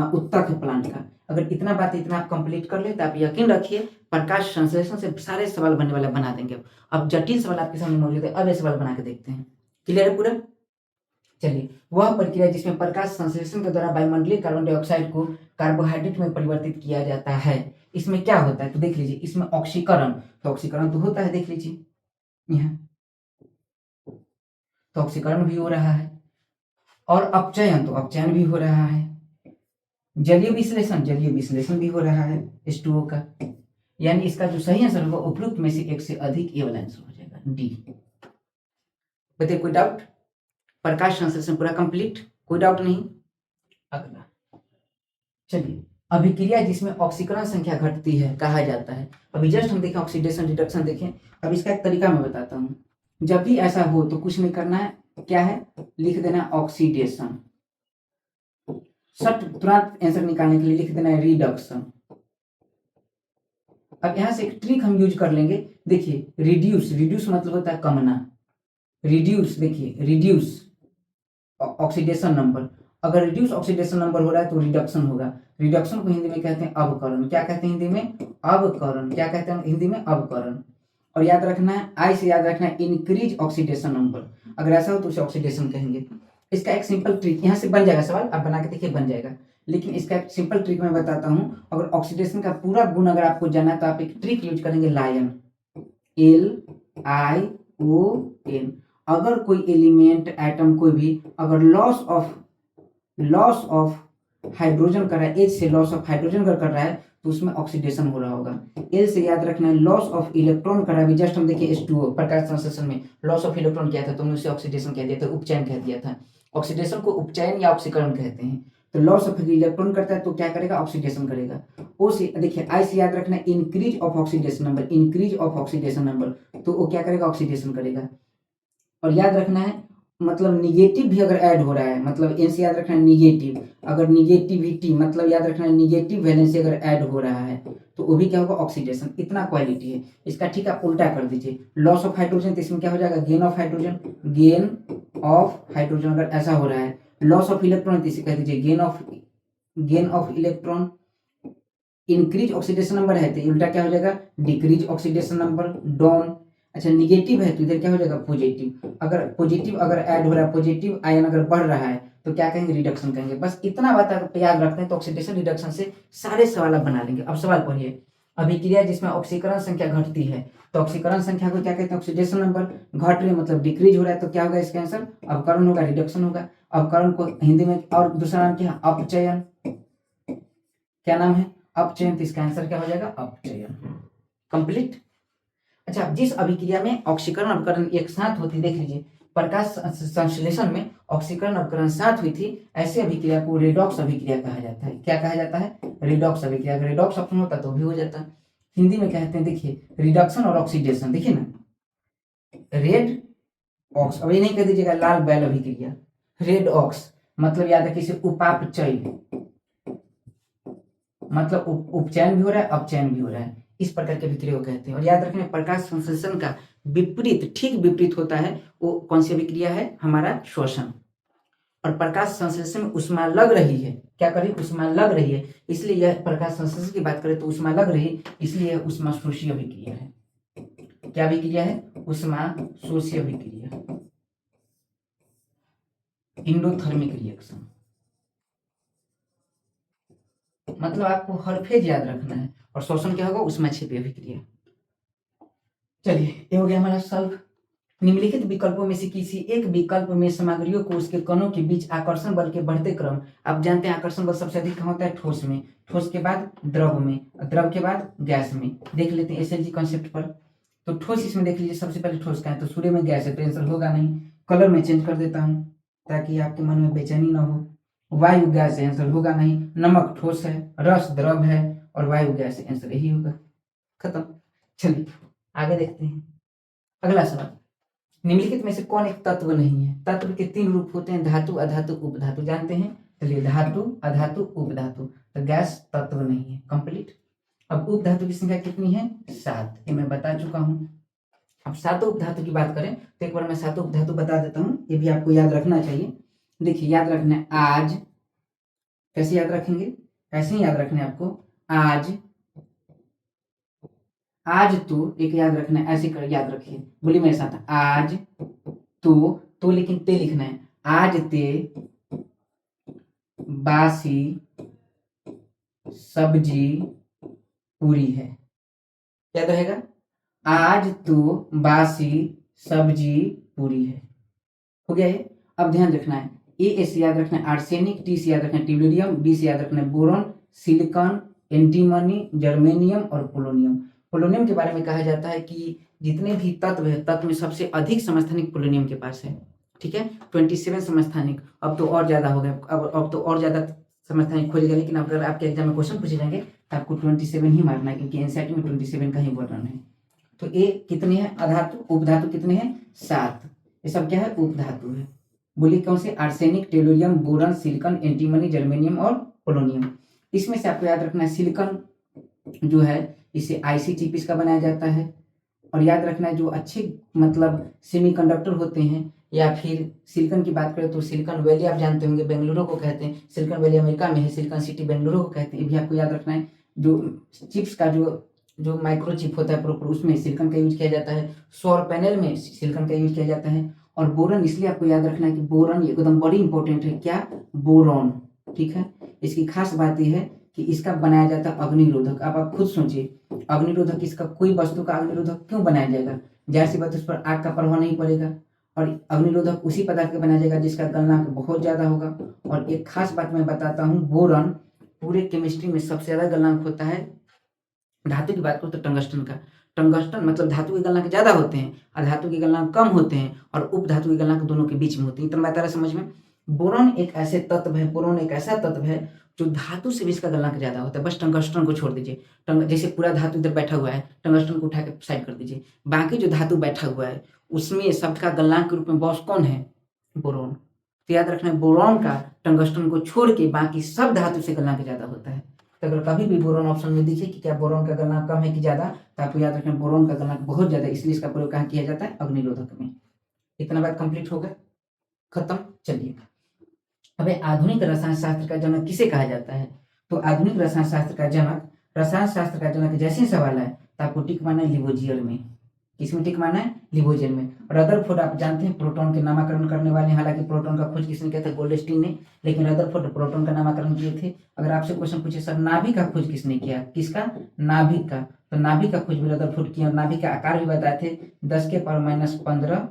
उत्तक है प्लांट का। अगर इतना आप कंप्लीट कर ले तो आप यकीन रखिए प्रकाश संश्लेषण से सारे सवाल बनने वाला बना देंगे। अब जटिल सवाल आपके सामने मौजूद है, अब ये सवाल बना के देखते हैं। क्लियर है पूरा। चलिए, वह प्रक्रिया जिसमें प्रकाश संश्लेषण के द्वारा वायुमंडलीय कार्बन डाइऑक्साइड को कार्बोहाइड्रेट में परिवर्तित किया जाता है, इसमें क्या होता है, तो देख लीजिए, इसमें ऑक्सीकरण, तो ऑक्सीकरण तो होता है, देख लीजिए यहाँ, तो ऑक्सीकरण भी हो रहा है, और अपचयन, तो अपचयन भी हो रहा है, जलीय विश्लेषण भी हो रहा है H2O का। यानी इसका जो सही आंसर होगा उपरोक्त में से एक से अधिक, ये वाला आंसर हो जाएगा डी। बताइए कोई डाउट। प्रकाश संश्लेषण पूरा कंप्लीट, कोई डाउट नहीं। अगला चलिए, अभिक्रिया जिसमें ऑक्सीकरण संख्या घटती है कहा जाता है। अभी जस्ट हम देखें ऑक्सीडेशन रिडक्शन देखें। अब इसका एक तरीका मैं बताता हूँ। जब भी ऐसा हो तो कुछ नहीं करना है, क्या है, लिख देना ऑक्सीडेशन, सट तुरंत आंसर निकालने के लिए लिख देना है रिडक्शन। अब यहां से एक ट्रिक हम यूज कर लेंगे। देखिए, रिड्यूस मतलब होता है कमना, देखिए रिड्यूस ऑक्सीडेशन नंबर, अगर रिड्यूस ऑक्सीडेशन नंबर हो रहा है तो रिडक्शन होगा। रिडक्शन को हिंदी में कहते हैं अवकरण। क्या कहते हैं हिंदी में, अवकरण। क्या कहते हैं हिंदी में, अवकरण। और याद रखना है, आई से याद रखना है इंक्रीज ऑक्सीडेशन नंबर, अगर ऐसा हो तो उसे ऑक्सीडेशन कहेंगे। इसका एक सिंपल ट्रिक, यहाँ से बन जाएगा सवाल, आप बना के देखिए बन जाएगा, लेकिन इसका एक सिंपल ट्रिक मैं बताता हूँ। अगर ऑक्सीडेशन का पूरा गुण अगर आपको जानना है तो आप एक ट्रिक यूज करेंगे, लायन, LION। अगर कोई एलिमेंट, एटम, कोई भी अगर लॉस ऑफ हाइड्रोजन कर रहा है, एच से लॉस ऑफ हाइड्रोजन कर रहा है तो उसमें ऑक्सीडेशन हो रहा होगा। एल से याद रखना है लॉस ऑफ इलेक्ट्रॉन कर रहा है। जस्ट हम देखिए H2O प्रकाश संश्लेषण में लॉस ऑफ इलेक्ट्रॉन किया था तो हमने उसे ऑक्सीडेशन कह दिया था, उपचयन कह दिया था। ऑक्सीडेशन को उपचयन या ऑक्सीकरण कहते हैं। तो लॉस ऑफ इलेक्ट्रॉन करता है तो क्या करेगा, ऑक्सीडेशन करेगा। ओ से देखिए, आई से याद रखना है इंक्रीज ऑफ ऑक्सीडेशन नंबर, तो वो क्या करेगा, ऑक्सीडेशन करेगा। और याद रखना है मतलब निगेटिव भी अगर ऐड हो रहा है, मतलब एन से याद रखना है निगेटिव, अगर निगेटिविटी मतलब याद रखना है निगेटिव वैलेंसी अगर ऐड हो रहा है तो वो भी क्या होगा, ऑक्सीडेशन। इतना क्वालिटी है इसका, ठीक है। आप उल्टा कर दीजिए, लॉस ऑफ हाइड्रोजन तो इसमें क्या हो जाएगा, गेन ऑफ हाइड्रोजन अगर ऐसा हो रहा है। लॉस ऑफ इलेक्ट्रॉन तो इसे कह दीजिए gain of electron. Increase oxidation number है तो उल्टा क्या हो जाएगा, डिक्रीज ऑक्सीडेशन नंबर, डाउन। अच्छा, निगेटिव है तो इधर क्या हो जाएगा, पॉजिटिव। अगर पॉजिटिव अगर ऐड हो रहा है, पॉजिटिव आयन अगर बढ़ रहा है तो क्या कहेंगे, रिडक्शन कहेंगे। बस इतना बात आप याद रखते हैं तो ऑक्सीडेशन रिडक्शन से सारे सवाल आप बना लेंगे। अब सवाल पढ़िए, अभिक्रिया जिसमें ऑक्सीकरण संख्या घटती है, तो ऑक्सीकरण संख्या को क्या कहते हैं, ऑक्सीडेशन नंबर। घट रही है मतलब डिक्रीज हो रहा है तो क्या होगा इसका आंसर, अवकरण होगा, रिडक्शन होगा। अवकरण को हिंदी में और दूसरा नाम क्या है, अपचयन। क्या नाम है, अपचयन। तो इसका आंसर क्या हो जाएगा, अपचयन। कंप्लीट। अच्छा, जिस अभिक्रिया में ऑक्सीकरण अवकरण एक साथ होती, देख लीजिए प्रकाश संश्लेषण में ऑक्सीकरण अवकरण साथ हुई थी, ऐसे अभिक्रिया को रेडॉक्स अभिक्रिया कहा जाता है। क्या कहा जाता है, रेडॉक्स अभिक्रिया। अगर रेडॉक्स ऑप्शन होता तो भी हो जाता। हिंदी में कहते हैं, देखिए रिडक्शन और ऑक्सीडेशन, देखिए ना, रेड ऑक्स, अब ये नहीं कह दीजिएगा लाल बैल अभिक्रिया, रेड ऑक्स मतलब याद है किसी उपापचय, मतलब उपचयन भी हो रहा है, अपचयन भी हो रहा है, इस प्रकार के अभिक्रिया को कहते हैं। और याद रखना, प्रकाश संश्लेषण का विपरीत, ठीक विपरीत होता है, वो कौन सी अभिक्रिया है, हमारा श्वसन। और प्रकाश संश्लेषण में ऊष्मा लग रही है, क्या करें, ऊष्मा लग रही है, इसलिए यह प्रकाश संश्लेषण की बात करें तो ऊष्मा लग रही है, इसलिए यह ऊष्मा शोषी अभिक्रिया है। क्या अभिक्रिया है, ऊष्मा शोषी अभिक्रिया। इंडोथर्मिक रिएक्शन, मतलब आपको हर फेज याद रखना है, और शोषण क्या होगा उसमें छिपी अभिक्रिया। चलिए ये हो गया हमारा सॉल्व। निम्नलिखित विकल्पों में से किसी एक विकल्प में सामग्रियों को उसके कणों के बीच आकर्षण बल के बढ़ते क्रम, आप जानते हैं आकर्षण बल सबसे अधिक कहाँ होता है, ठोस में, ठोस के बाद द्रव में, द्रव के बाद गैस में। देख लेते हैं एसएलजी कॉन्सेप्ट पर। तो ठोस इसमें देख लीजिए, सबसे पहले ठोस का है, तो सूर्य में गैस है तो आंसर होगा नहीं। कलर में चेंज कर देता हूँ ताकि आपके मन में बेचैनी ना हो। वायु गैस है, आंसर होगा नहीं। नमक ठोस है, रस द्रव है, और वायु गैस है, आंसर यही होगा। खत्म। चलिए आगे देखते हैं अगला सवाल। निम्नलिखित में से कौन एक तत्व नहीं है? तत्व के 3 रूप होते हैं, धातु, अधातु, उपधातु, जानते हैं। चलिए धातु, अधातु, उपधातु, तो गैस तत्व नहीं है, कंप्लीट। अब उपधातु की संख्या कितनी है? 7, ये मैं बता चुका हूं। अब सातों उपधातु की बात करें तो एक बार मैं सातों उपधातु बता देता हूं, ये भी आपको याद रखना चाहिए। देखिए याद रखना है आज, कैसे याद रखेंगे? ऐसे ही याद रखना है आपको, आज, आज तो, एक याद रखना है, ऐसे कर याद रखिए, बोलिए मेरे साथ, आज तो लेकिन ते लिखना है, आज ते बासी सब्जी पूरी है, याद रहेगा, आज तो बासी सब्जी पूरी है। हो गया ये। अब ध्यान रखना है, ए से याद रखना है आर्सेनिक, टी से याद रखना है टिल्यूरियम, बी से याद रखना है बोरॉन, सिलिकॉन, एंटीमनी, जर्मेनियम और पोलोनियम। पोलोनियम के बारे में कहा जाता है कि जितने भी तत्व है, तत्व में सबसे अधिक समस्थानिक पोलोनियम के पास है। ठीक है, 27 समस्थानिक, अब तो और ज्यादा हो गया, अब तो और ज्यादा समस्थानिक खोजेगा, लेकिन अगर आपके एग्जाम में क्वेश्चन पूछे जाएंगे तो आपको 27 ही मारना है, क्योंकि एनसीईआरटी में 27 का ही वर्णन है। तो ये कितने हैं? अधातु, उपधातु कितने हैं? 7। ये सब क्या है? उपधातु है। बोलिए कौन से? Arsenic, tellurium, boron, silicon, antimony, germanium और पोलोनियम। इसमें से आपको याद रखना है सिलिकॉन जो है इसे आईसीटीपीस का बनाया जाता है, और याद रखना है जो अच्छे मतलब सेमीकंडक्टर होते हैं, या फिर सिलिकॉन की बात करें तो सिलिकॉन वैली आप जानते होंगे, बेंगलुरु को कहते हैं, सिलिकॉन वैली अमेरिका में है, सिलिकॉन सिटी बेंगलुरु को कहते हैं, ये भी आपको याद रखना है। जो चिप्स का जो माइक्रो चिप होता है प्रॉपर, उसमें सिलिकॉन का यूज किया जाता है, सौर पैनल में सिलिकॉन का यूज किया जाता है। और बोरॉन इसलिए आपको याद रखना है कि बोरॉन एकदम बड़ी इंपॉर्टेंट है। क्या? बोरॉन। ठीक है, इसकी खास बात यह है कि इसका बनाया जाता है अग्निरोधक। अब आप खुद सोचिए, अग्निरोधक इसका कोई वस्तु का अग्निरोधक क्यों बनाया जाएगा? जाहिर सी बात उस पर आग का प्रभाव नहीं पड़ेगा, और अग्निरोधक उसी पदार्थ का बनाया जाएगा जिसका गलनांक बहुत ज्यादा होगा। और एक खास बात मैं बताता हूँ, बोरॉन पूरे केमिस्ट्री में सबसे ज्यादा गलनांक होता है। धातु की बात करो तो टंगस्टन का, टंगस्टन मतलब धातु के गलनांक ज्यादा होते हैं, अधातु के गलनांक कम होते हैं, और उपधातु के गलनांक दोनों के बीच में होते हैं। इतना बात आ रहा है समझ में? बोरॉन एक ऐसे तत्व है, बोरॉन एक ऐसा तत्व है जो धातु से भी इसका गलनांक ज्यादा होता है। बस टंगस्टन को छोड़ दीजिए, जैसे पूरा धातु इधर बैठा हुआ है, टंगस्टन को उठा के साइड कर दीजिए, बाकी जो धातु बैठा हुआ है उसमें सबका गलनांक के रूप में बॉस कौन है? बोरॉन। तो याद रखना है बोरॉन का टंगस्टन को छोड़ के बाकी सब धातु से गलनांक ज्यादा होता है। तो अगर कभी भी बोरॉन ऑप्शन में दिखे कि क्या बोरॉन का गलनांक कम है कि ज्यादा, तो आपको याद रखना बोरॉन का गलनांक बहुत ज्यादा, इसलिए इसका प्रयोग कहाँ किया जाता है? अग्निरोधक में। इतना बात कंप्लीट हो गया, खत्म। चलिए अब आधुनिक रसायन शास्त्र का जनक किसे कहा जाता है? तो आधुनिक रसायन शास्त्र का जनक, रसायन शास्त्र का जनक जैसे सवाल है तो आपको टिक मारना है लिवोजियर में। किसमें टिक मारना है? लिवोजियर में। रदरफोर्ड आप जानते हैं प्रोटॉन के नामकरण करने वाले, हालांकि प्रोटॉन का खोज किसने किया था? गोल्डस्टीन ने, लेकिन रदरफोर्ड प्रोटॉन का नामकरण किए थे। अगर आपसे क्वेश्चन पूछे सर नाभिक का खोज किसने किया? किसका? नाभिक का। तो नाभिक का खोज भी रदरफोर्ड किया। नाभिक का आकार भी बताए थे 10⁻⁻15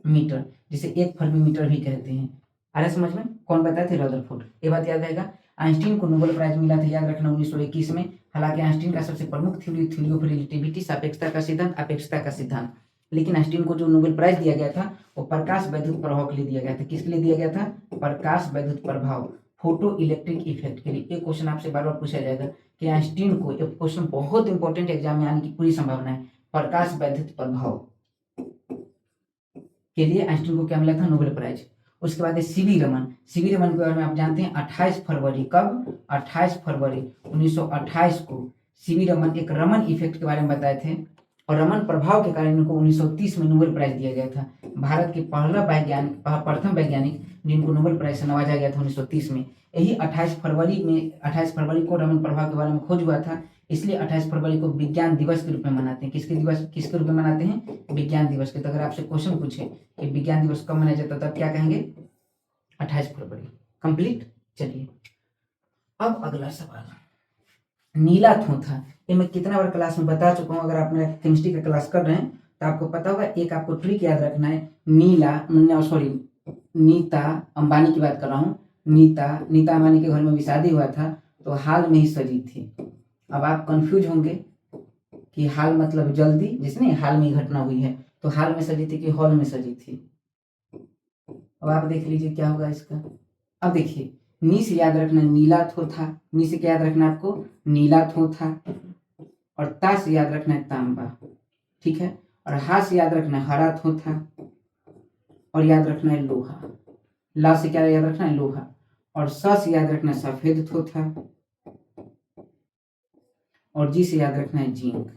मीटर, जिसे 1 फर्मी मीटर भी कहते हैं। आ रहा समझ में? कौन बताए थे? रदरफोर्ड। ये बात याद रहेगा। आइंस्टीन को नोबेल प्राइज मिला था, याद रखना 1921 में। हालांकि आइंस्टीन का सबसे प्रमुख थ्योरी ऑफ रिलेटिविटी, सापेक्षता का सिद्धांत, अपेक्षता का सिद्धांत, लेकिन आइंस्टीन को जो नोबेल प्राइज दिया गया था वो प्रकाश वैद्युत प्रभाव के लिए दिया गया था। किसके लिए दिया गया था? प्रकाश वैद्युत प्रभाव, फोटो इलेक्ट्रिक इफेक्ट के लिए। एक क्वेश्चन आपसे बार बार पूछा जाएगा कि आइंस्टीन को, एक क्वेश्चन बहुत इंपॉर्टेंट एग्जाम में आने की पूरी संभावना है, प्रकाश वैद्युत प्रभाव के लिए आइंस्टीन को क्या मिला था? Nobel prize. उसके बाद सीवी रमन। सीवी रमन के बारे में आप जानते हैं 28 फरवरी, कब? 28 फरवरी 1928 को सीवी रमन एक रमन इफेक्ट के बारे में बताए थे, और रमन प्रभाव के कारण इनको 1930 में नोबेल प्राइज दिया गया था। भारत के प्रथम वैज्ञानिक जिनको नोबेल प्राइज से नवाजा गया था 1930 में। यही 28 फरवरी को रमन प्रभाव के बारे में खोज हुआ था, इसलिए 28 फरवरी को विज्ञान दिवस के रूप में मनाते हैं। किसके रूप में मनाते हैं? विज्ञान दिवस के। तो अगर आपसे क्वेश्चन पूछे कि विज्ञान दिवस कब मनाया जाता है, तब क्या कहेंगे? 28 फरवरी। कंप्लीट। चलिए अब अगला सवाल, नीला थोथा। ये मैं कितना बार क्लास में बता चुका हूँ, अगर आप मेरा केमिस्ट्री का क्लास कर रहे हैं तो आपको पता होगा। एक आपको ट्रिक याद रखना है, नीता अंबानी की बात कर रहा हूँ। नीता अंबानी के घर में भी शादी हुआ था, तो हाल में ही सजी थी। अब आप कंफ्यूज होंगे कि हाल मतलब जल्दी, जिसने हाल में ही घटना हुई है, तो हाल में सजी थी कि हॉल में सजी थी। अब आप देख लीजिए क्या होगा इसका। अब देखिए, नी से याद रखना नीला थोथा, नी से क्या याद रखना आपको, नीला थोथा। और ता से याद रखना है तांबा, ठीक है। और हा से याद रखना है हरा थोथा, और याद रखना है लोहा। ला से क्या याद रखना है, लोहा। और स से याद रखना है सफेद थोथा, और जी से याद रखना है जिंक।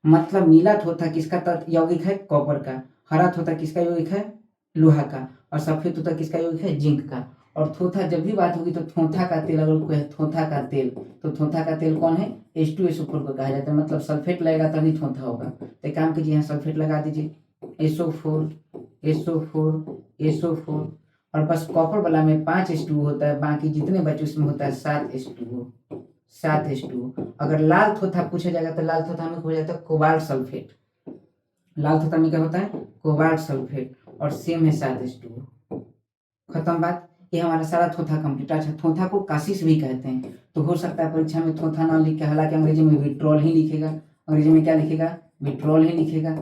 मतलब नीला थोथा किसका यौगिक है, कॉपर का। हरा थोथा किसका यौगिक है, लोहा का। और सफेद थोथा किसका यौगिक है, जिंक का। और थोथा जब भी बात होगी तो थोथा का तेल, अगर कोई थोथा का तेल, तो थोथा का तेल कौन है, H2SO4 को कहा जाता है। मतलब सल्फेट लगेगा तभी थोथा होगा। तो एक काम कीजिए, यहाँ सल्फेट लगा दीजिए, SO4 SO4 SO4। और बस कॉपर वाला में 5 H2O होता है, बाकी जितने बचे उसमें होता है 7 H2O। 7 H2O। अगर लाल थोथा पूछा जाएगा तो लाल थोथा में हो जाता है कोबाल्ट सल्फेट। लाल थोथा में क्या होता है, कोबाल्ट सल्फेट, और सेम है 7 H2O। खत्म बात। ये हमारा सारा थोथा कंप्लीट। अच्छा, थोथा को काशिश भी कहते हैं, तो हो सकता है परीक्षा में थोथा ना लिख के, हालांकि अंग्रेजी में विट्रोल ही लिखेगा। अंग्रेजी में क्या लिखेगा, विट्रोल ही लिखेगा।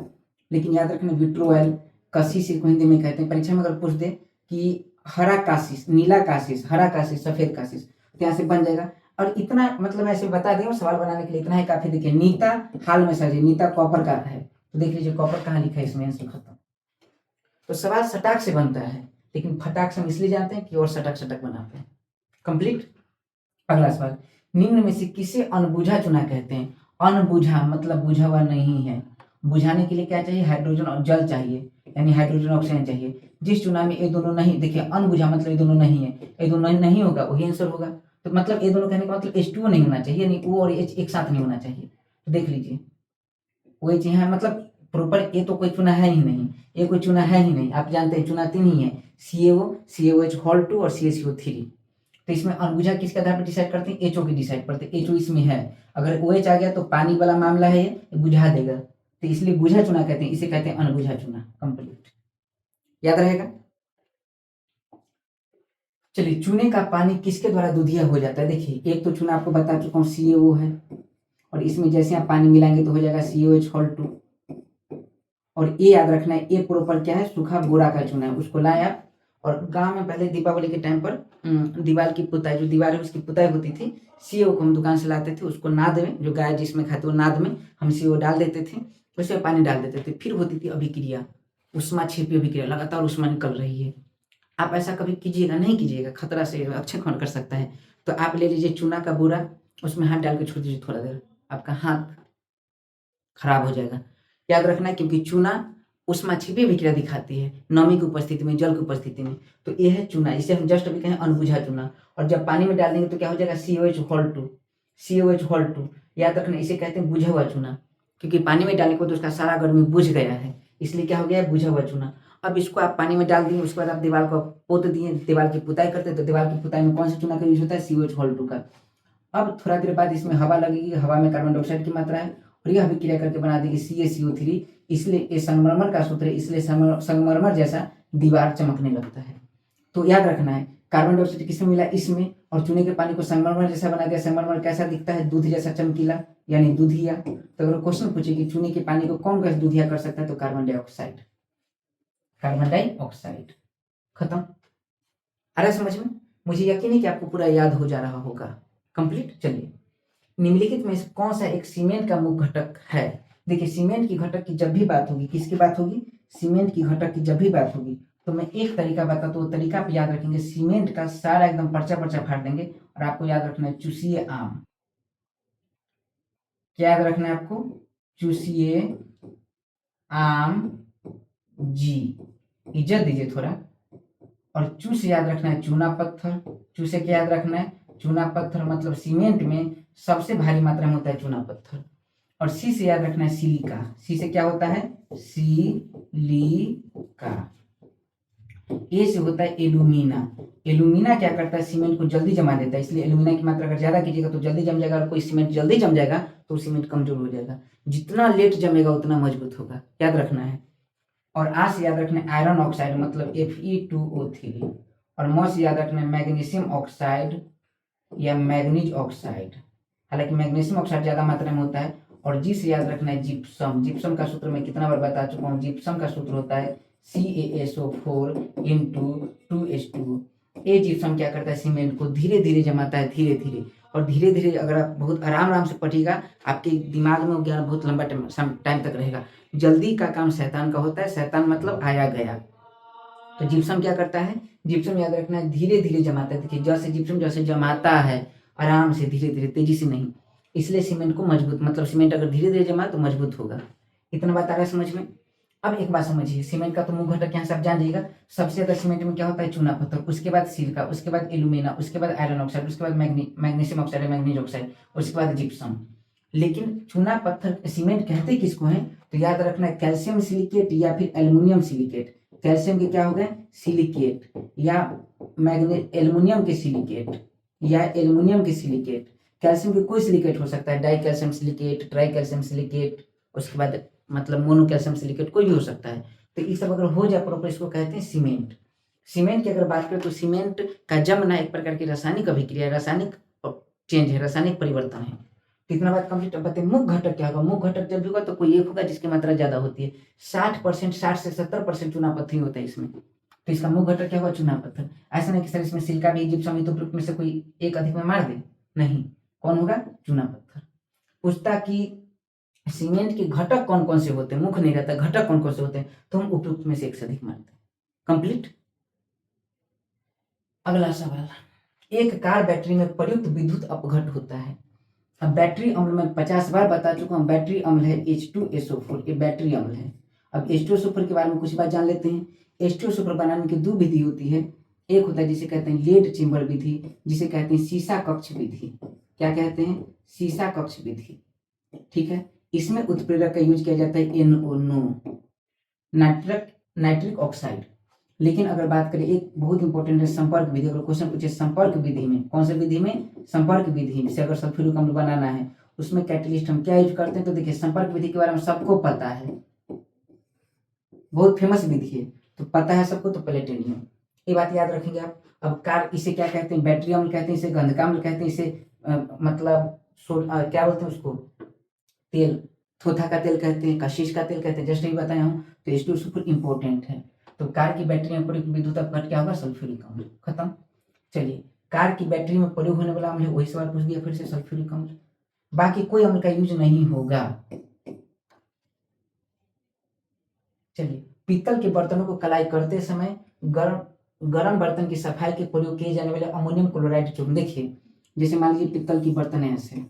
लेकिन याद रखना, विट्रोल कशिश को हिंदी में कहते हैं। परीक्षा में अगर पूछ दे कि हरा काशिश, नीला काशिश, हरा काशिश, सफेद काशिश, तो यहाँ से बन जाएगा। और इतना मतलब ऐसे बता दें, सवाल बनाने के लिए इतना ही काफी। देखिए, नीता हाल में सजी, नीता कॉपर का है, तो देख लीजिए कॉपर कहाँ लिखा है इसमें, आंसर खत्म। तो सवाल सटाक से बनता है, लेकिन फटाक से हम इसलिए जानते हैं कि और सटक सटक बनाते हैं। कंप्लीट। अगला सवाल, निम्न में से किसे अनबुझा चुना कहते हैं। अनबुझा मतलब बुझा हुआ नहीं है। बुझाने के लिए क्या चाहिए, हाइड्रोजन और जल चाहिए, यानी हाइड्रोजन ऑक्सीजन चाहिए। जिस चुना में ये दोनों नहीं, देखिए अनबुझा मतलब ये दोनों नहीं है, ये दोनों नहीं होगा वही आंसर होगा। तो मतलब ये दोनों कहने का मतलब H2O नहीं होना चाहिए, यानी O और H एक साथ नहीं होना चाहिए। तो देख लीजिए, वो चीज है, मतलब प्रॉपर ये तो कोई चुना है ही नहीं, ये कोई चुना है ही नहीं। आप जानते हैं चुना 3 ही है, CaO, CaOH हॉल 2 और CaCO3। तो इसमें अनबुझा किसके आधार पर डिसाइड करते हैं, HO की डिसाइड करते हैं। HO इसमें है, अगर OH आ गया तो पानी वाला मामला है, ये बुझा देगा, तो इसलिए बुझा चुना कहते हैं, इसे कहते हैं अनबुझा चुना। कंप्लीट, याद रहेगा। चलिए, चूने का पानी किसके द्वारा दूधिया हो जाता है। देखिए, एक तो चूना आपको बता चुका हूँ CaO है, और इसमें जैसे आप पानी मिलाएंगे तो हो जाएगा CaOH हॉल 2। और ये याद रखना है, ये प्रॉपर क्या है, सूखा बोरा का चूना है। उसको लाए आप, और गांव में पहले दीपावली के टाइम पर दीवार की पुताई, जो दीवार है उसकी पुताई होती थी, सीओ को हम दुकान से लाते थे, उसको नाद में, जो गाय जिसमें खाते वो नाद में हम सीओ डाल देते थे, उसमें पानी डाल देते थे। फिर होती थी अभिक्रिया, उष्मा छिपी अभिक्रिया, लगातार उष्मा निकल रही है। आप ऐसा कभी कीजिएगा नहीं, कीजिएगा, खतरा से अक्षय खंड कर सकता है। तो आप ले लीजिए चूना का बोरा, उसमें हाथ डाल के छोड़ दीजिए थोड़ा देर, आपका हाथ खराब हो जाएगा। याद रखना है, क्योंकि चूना उष्मा छिपी अभिक्रिया दिखाती है नमी की उपस्थिति में, जल की उपस्थिति में। तो ये है चूना, इसे हम जस्ट अभी कहें अनबुझा चूना। और जब पानी में डाल देंगे तो क्या हो जाएगा, COH हॉल 2। COH हॉल 2 याद रखना, इसे कहते हैं बुझा हुआ चूना, क्योंकि पानी में डालने को तो उसका सारा गर्मी बुझ गया है, इसलिए क्या हो गया है, बुझा हुआ चूना। अब इसको आप पानी में डाल दिए, उसके बाद आप दीवार को पोत दिए, दीवार की पुताई करते, तो दीवार की पुताई में कौन सा चूना का यूज होता है, COH हॉल 2 का। अब थोड़ा देर बाद इसमें हवा लगेगी, हवा में कार्बन डाइऑक्साइड की मात्रा है, और यह अभिक्रिया करके बना देगी CaCO3। इसलिए ये संगमरमर का सूत्र है, इसलिए संगमरमर जैसा दीवार चमकने लगता है। तो याद रखना है, कार्बन डाइऑक्साइड किसमें मिला, इसमें, और चूने के पानी को संगमरमर जैसा बना दिया। संगमरमर कैसा दिखता है, दूध जैसा चमकीला, यानी दूधिया। तो अगर क्वेश्चन पूछे कि चूने के पानी को कौन गैस दूधिया कर सकता है, तो कार्बन डाइऑक्साइड, कार्बन डाइऑक्साइड। खत्म। आ रहा है समझ में। मुझे यकीन है कि आपको पूरा याद हो जा रहा होगा। कंप्लीट। चलिए, निम्नलिखित में से कौन सा एक सीमेंट का मुख्य घटक है। देखिए, सीमेंट की घटक की जब भी बात होगी, किसकी बात होगी, सीमेंट की घटक की जब भी बात होगी, तो मैं एक तरीका बताता हूँ, तरीका आप याद रखेंगे। सीमेंट का सारा एकदम पर्चा पर्चा फाड़ देंगे, और आपको याद रखना है चूसिए आम। क्या याद रखना है आपको, चूसिए आम जी। इज्जत दीजिए थोड़ा। और चू से याद रखना है चूना पत्थर। चू से क्या याद रखना है, चूना पत्थर, मतलब सीमेंट में सबसे भारी मात्रा में होता है चूना पत्थर। और सी से याद रखना है सिलिका। सी से क्या होता है, सिलिका। ए से होता है एल्यूमिना। एल्यूमिना क्या करता है, सीमेंट को जल्दी जमा देता है, इसलिए एल्यूमिना की मात्रा अगर ज्यादा कीजिएगा तो जल्दी जम जाएगा, और कोई सीमेंट जल्दी जम जाएगा तो सीमेंट कमजोर हो जाएगा। जितना लेट जमेगा उतना मजबूत होगा, याद रखना है। और आ से याद रखना है आयरन ऑक्साइड मतलब Fe2O3, और म से याद रखना है मैग्नीशियम ऑक्साइड या मैग्नीज ऑक्साइड, हालांकि मैग्नीशियम ऑक्साइड ज्यादा मात्रा में होता है। और जी से याद रखना है जिप्सम। जिप्सम का सूत्र मैं कितना बार बता चुका हूँ, जिप्सम का सूत्र होता है CaSO4 इंटू 2H2। ये जिप्सम क्या करता है, सीमेंट को धीरे धीरे जमाता है, धीरे धीरे। और धीरे धीरे अगर आप बहुत आराम आराम से पढ़िएगा, आपके दिमाग में वो ज्ञान बहुत लंबा टाइम तक रहेगा। जल्दी का काम शैतान का होता है, शैतान मतलब आया गया। तो जिप्सम क्या करता है, जिप्सम याद रखना है धीरे धीरे जमाता है। देखिए जैसे जिप्सम जैसे जमाता है आराम से, धीरे धीरे, तेजी से नहीं, इसलिए सीमेंट को मजबूत, मतलब सीमेंट अगर धीरे धीरे जमा तो मजबूत होगा। इतना बात आ रहा है समझ में। अब एक बात समझिए, सीमेंट का तो मुख्य घटक यहाँ से आप जान जाइएगा। सबसे ज्यादा सीमेंट में क्या होता है, चूना पत्थर, उसके बाद सिलिका, उसके बाद एल्यूमिना, उसके बाद आयरन ऑक्साइड, उसके बाद मैग्नीशियम ऑक्साइड, मैग्नीज ऑक्साइड, उसके बाद जिप्सम। लेकिन चूना पत्थर सीमेंट कहते किसको है, तो याद रखना है कैल्शियम सिलिकेट या फिर एल्युमिनियम सिलिकेट। कैल्शियम के क्या हो गए सिलिकेट, या एल्युमिनियम के सिलिकेट, या एल्युमिनियम के सिलिकेट। कैल्शियम के कोई सिलिकेट हो सकता है, die calcium silicate, try calcium silicate, उसके बाद मतलब मोनो कैल्शियम सिलिकेट, कोई भी हो सकता है। तो ये सब अगर हो जाए प्रॉपर, इसको कहते हैं सीमेंट। सीमेंट की अगर बात करें तो सीमेंट का जमना एक प्रकार की रासायनिक अभिक्रिया, रासायनिक चेंज है, रासायनिक परिवर्तन है। कितना बात कंप्लीट। अब बताइए मुख्य घटक क्या होगा। मुख्य घटक जब भी होगा तो कोई एक होगा जिसकी मात्रा ज्यादा होती है। 60%, 60 से 70% चूना पत्थर होता है इसमें, तो इसका मुख्य घटक क्या होगा, चूना पत्थर। ऐसा नहीं कि सर इसमें सिलिका भी, जिप्सम भी, तो ग्रुप में से कोई एक अधिक में मार दे, नहीं, कौन होगा, चूना पत्थर। पूछता कि सीमेंट के घटक कौन कौन से होते हैं, मुख्य नहीं रहता, घटक कौन कौन से होते हैं, तो हम उपयुक्त में से एक से अधिक मारते हैं। कंप्लीट। अगला सवाल, एक कार बैटरी में प्रयुक्त विद्युत अपघट होता है। अब बैटरी अम्ल में 50 बार बता चुका हूं, बैटरी अम्ल है H2SO4, ये बैटरी अम्ल है। अब H2SO4 के बारे में कुछ बात जान लेते हैं। H2SO4 बनाने की दो विधि होती है। एक होता है जिसे कहते हैं लेड चेम्बर विधि, जिसे कहते हैं सीसा कक्ष विधि। क्या कहते हैं, सीसा कक्ष विधि, ठीक है। इसमें उत्प्रेरक का यूज किया जाता है NO, नाइट्रिक ऑक्साइड। लेकिन अगर बात करें एक बहुत इंपॉर्टेंट है संपर्क विधि। अगर क्वेश्चन पूछे संपर्क विधि में, कौन सी विधि में, संपर्क विधि से अगर सल्फ्यूरिक अम्ल बनाना है, उसमें कैटलिस्ट हम क्या यूज करते हैं, तो देखिए संपर्क विधि के बारे में सबको पता है, बहुत फेमस विधि है, तो पता है सबको, तो प्लेटिनियम, ये बात याद रखेंगे आप। अब कार, इसे क्या कहते हैं, बैटरी अम्ल कहते हैं, इसे गंधका अम्ल कहते हैं, इसे मतलब क्या बोलते हैं उसको, तेल, थोथा का तेल कहते हैं, कशिश का तेल कहते हैं, जस्ट यही बताया हूँ। तो H2SO4 इंपॉर्टेंट है। तो कार की बैटरी में प्रयुक्त विद्युत अपघट क्या होगा, सल्फ्यूरिक अम्ल। खत्म। चलिए, कार की बैटरी में प्रयोग होने वाला अम्ल वही सवाल पूछ दिया फिर से, सल्फ्यूरिक अम्ल। बाकी कोई अम्ल का यूज नहीं होगा। चलिए, पीतल के बर्तनों को कलाई करते समय गर्म बर्तन की सफाई के प्रयोग किए जाने वाले अमोनियम क्लोराइड चूर्ण। देखिए जैसे मान लीजिए पीतल की बर्तन है, ऐसे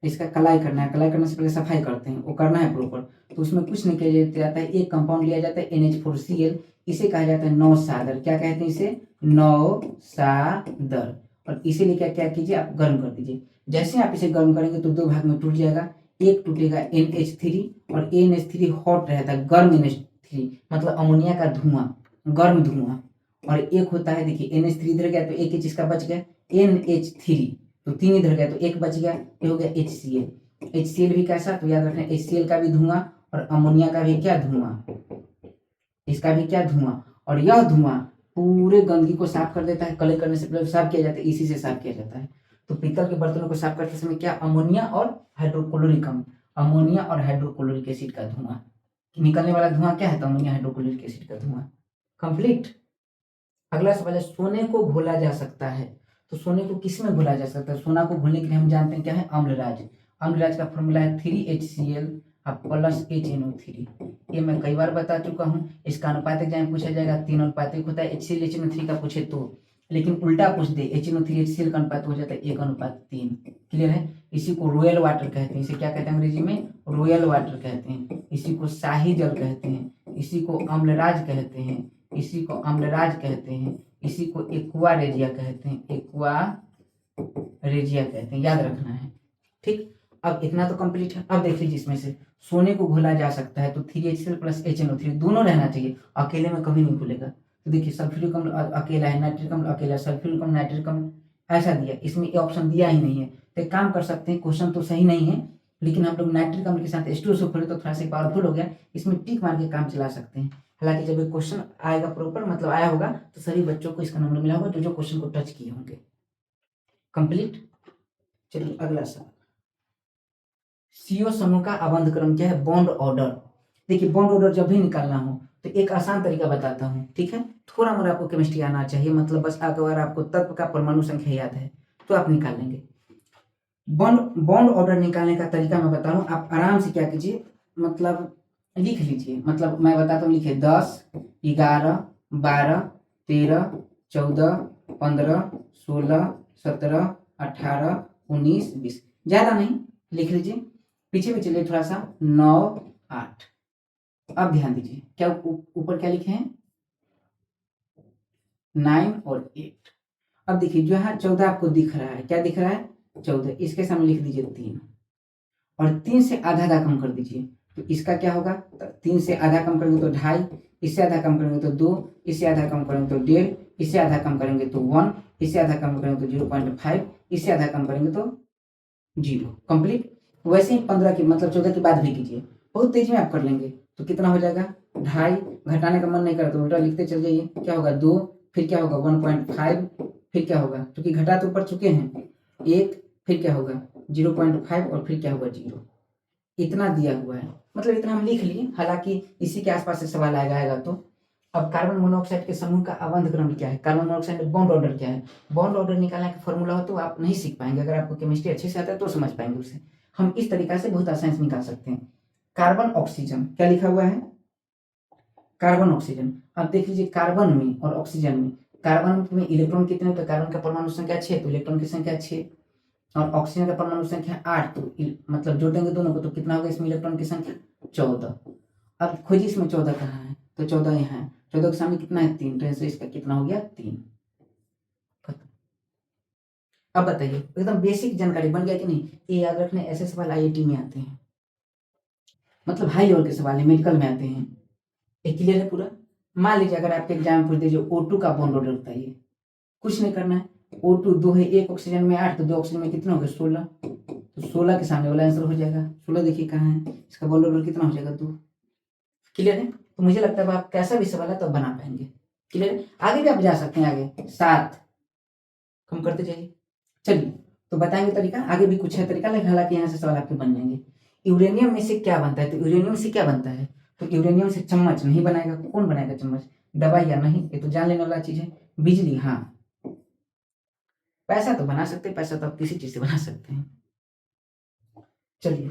इसका कलाई करना है, कलाई करने से पहले सफाई करते हैं, वो करना है प्रॉपर, तो उसमें कुछ नहीं किया जाता है, एक कंपाउंड लिया जाता है NH4Cl, इसे कहा जाता है नौसादर। क्या कहते हैं इसे, नौसादर। और इसीलिए क्या क्या कीजिए, आप गर्म कर दीजिए। जैसे आप इसे गर्म करेंगे तो दो भाग में टूट जाएगा, एक टूटेगा NH3, और NH3 हॉट रहता है, गर्म NH3 मतलब अमोनिया का धुआं, गर्म धुआं। और एक होता है, देखिए NH3 इधर गया तो एक इसका बच गया, NH3 तो 3 इधर गया तो एक बच गया, ये हो गया HCl। HCl भी कैसा, तो याद रखना HCl का भी धुआं और अमोनिया का भी क्या धुआं, इसका भी क्या धुआं। और यह धुआं पूरे गंदगी को साफ कर देता है, कलर करने से पहले साफ किया जाता है, इसी से साफ किया जाता है। तो पीतल के बर्तनों को साफ करते समय क्या, अमोनिया और हाइड्रोक्लोरिक अम्ल, अमोनिया और हाइड्रोक्लोरिक एसिड का धुआं निकलने वाला धुआं क्या है, तो अमोनिया हाइड्रोक्लोरिक एसिड का धुआं। कंप्लीट। अगला सवाल है, सोने को घोला जा सकता है, तो सोने को किस में घोला जा सकता है, सोना को घोलने के लिए हम जानते हैं क्या है, अम्लराज। अम्लराज का फॉर्मूला है 3HCl प्लस HNO3। ये मैं कई बार बता चुका हूँ। इसका अनुपात एग्जाम पूछा जाएगा, 3 अनुपात 1 होता है, HCl HNO3 का पूछे तो, लेकिन उल्टा पूछ दे, HNO3 HCl का अनुपात हो जाता है 1:3। क्लियर है। इसी को रॉयल वाटर कहते हैं, इसे क्या कहते हैं अंग्रेजी में, रॉयल वाटर कहते हैं। इसी को शाही जल कहते हैं, इसी को अम्लराज कहते हैं, इसी को अम्लराज कहते हैं, इसी को एक्वा रेजिया कहते हैं, एक्वा रेजिया कहते हैं, याद रखना है। ठीक। अब इतना तो कंप्लीट है। अब देख लीजिए इसमें से सोने को घोला जा सकता है तो 3HCl प्लस HNO3 दोनों रहना चाहिए, अकेले में कभी नहीं घुलेगा। तो देखिए सल्फ्यूरिक अम्ल अकेला है, नाइट्रिक अम्ल अकेला है, सल्फ्यूरिक अम्ल नाइट्रिक अम्ल ऐसा दिया, इसमें ये ऑप्शन दिया ही नहीं है। तो एक काम कर सकते हैं, क्वेश्चन तो सही नहीं है लेकिन हम लोग नाइट्रिक अम्ल के साथ H2SO खोले तो थोड़ा सा पावरफुल हो गया, इसमें टिक मार के काम चला सकते हैं। हालांकि जब ये क्वेश्चन आएगा प्रॉपर मतलब आया होगा तो सभी बच्चों को इसका नंबर मिला होगा जो जो क्वेश्चन को टच किए होंगे। कंप्लीट। चलिए अगला सवाल, CO समूह का अबंध क्रम क्या है? Bond order. देखिए बॉन्ड ऑर्डर जब भी निकालना हो तो एक आसान तरीका बताता हूँ, ठीक है? थोड़ा मोड़ा आपको केमिस्ट्री आना चाहिए, मतलब बस अगर आपको तत्व का परमाणु संख्या याद है तो आप निकाल लेंगे। बॉन्ड ऑर्डर निकालने का तरीका मैं बता रहा हूँ, आप आराम से क्या कीजिए, मतलब लिख लीजिए, मतलब मैं बताता हूँ, लिखिए 10, 11, 12, 13, 14, 15, 16, 17, 18, 19, 20, ज्यादा नहीं, लिख लीजिए। पीछे भी चलिए थोड़ा सा, 9, 8। अब ध्यान दीजिए क्या ऊपर क्या लिखे हैं? 9 और 8। अब देखिए जो यहाँ 14 आपको दिख रहा है, क्या दिख रहा है? 14, इसके सामने लिख दीजिए 3 और 3 से आधा आधा कम कर दीजिए, तो इसका क्या होगा? 3 से आधा कम करेंगे तो 2.5, इससे आधा कम करेंगे तो 2, इससे आधा कम करेंगे तो 1.5, इससे आधा कम करेंगे तो 1, इससे आधा कम करेंगे तो 0.5, इससे आधा कम करेंगे तो 0। कंप्लीट। वैसे ही 15 की मतलब 14 के बाद भी कीजिए, बहुत तेजी में आप कर लेंगे तो कितना हो जाएगा? 2.5, घटाने का मन नहीं करता तो उल्टा लिखते चल जाइए, क्या होगा? 2, फिर क्या होगा? 1.5, फिर क्या होगा? क्योंकि घटा तो ऊपर चुके हैं, 1, फिर क्या होगा? 0.5 और फिर क्या होगा? 0। इतना दिया हुआ है, मतलब इतना हम लिख लिए, हालांकि इसी के आसपास से सवाल आएगा तो। अब कार्बन मोनोऑक्साइड के समूह का अबंध क्रम क्या है? कार्बन मोनोऑक्साइड में बॉन्ड ऑर्डर क्या है? बॉन्ड ऑर्डर निकालने का फॉर्मूला हो तो आप नहीं सीख पाएंगे, अगर आपको केमिस्ट्री अच्छे से आता है तो समझ पाएंगे उसे। हम इस तरीका से बहुत आसानी से निकाल सकते हैं। कार्बन ऑक्सीजन क्या लिखा हुआ है? Carbon oxygen. अब देख लीजिए कार्बन में और ऑक्सीजन में, कार्बन में इलेक्ट्रॉन कितने होते हैं? कार्बन का परमाणु संख्या 6, तो इलेक्ट्रॉन की संख्या 6, और ऑक्सीजन का परमाणु संख्या 8, तो मतलब जोड़ देंगे दोनों को तो कितना होगा इसमें इलेक्ट्रॉन की संख्या? 14। अब खोजिए इसमें 14 कहाँ है? तो 14 यहाँ है, 14 के सामने कितना है? 3, तो इसका कितना हो गया? 3। अब बताइए, एकदम बेसिक जानकारी बन गया कि नहीं? ये याद रखने, ऐसे सवाल IIT में आते हैं, मतलब हाई लेवल के सवाल है, मेडिकल में आते हैं। ये क्लियर है पूरा? मान लीजिए अगर आपके एग्जाम में पूछ दीजिए O2 का बॉन्ड ऑर्डर बताइए, कुछ नहीं करना है, O2 2 है, एक ऑक्सीजन में 8, तो 2 ऑक्सीजन में कितना हो गया? 16, तो 16 के सामने वाला आंसर हो जाएगा। 16 देखिए कहाँ है, इसका बॉन्ड ऑर्डर कितना हो जाएगा? 2। क्लियर है? तो मुझे लगता है आप कैसा भी सवाल है तो बना पाएंगे। क्लियर है? आगे भी आप जा सकते हैं, आगे 7 कम करते जाइए। चलिए तो बताएंगे तरीका, आगे भी कुछ है तरीका, लेकिन हालांकि यहाँ से सवाल आपके बन जाएंगे। यूरेनियम में से क्या बनता है? तो यूरेनियम से क्या बनता है? तो यूरेनियम से चम्मच नहीं बनाएगा, कौन बनाएगा चम्मच? दवाई या नहीं, ये तो जान लेने वाला चीज है। बिजली, हाँ। पैसा तो बना सकते हैं, पैसा तो आप किसी चीज से बना सकते हैं। चलिए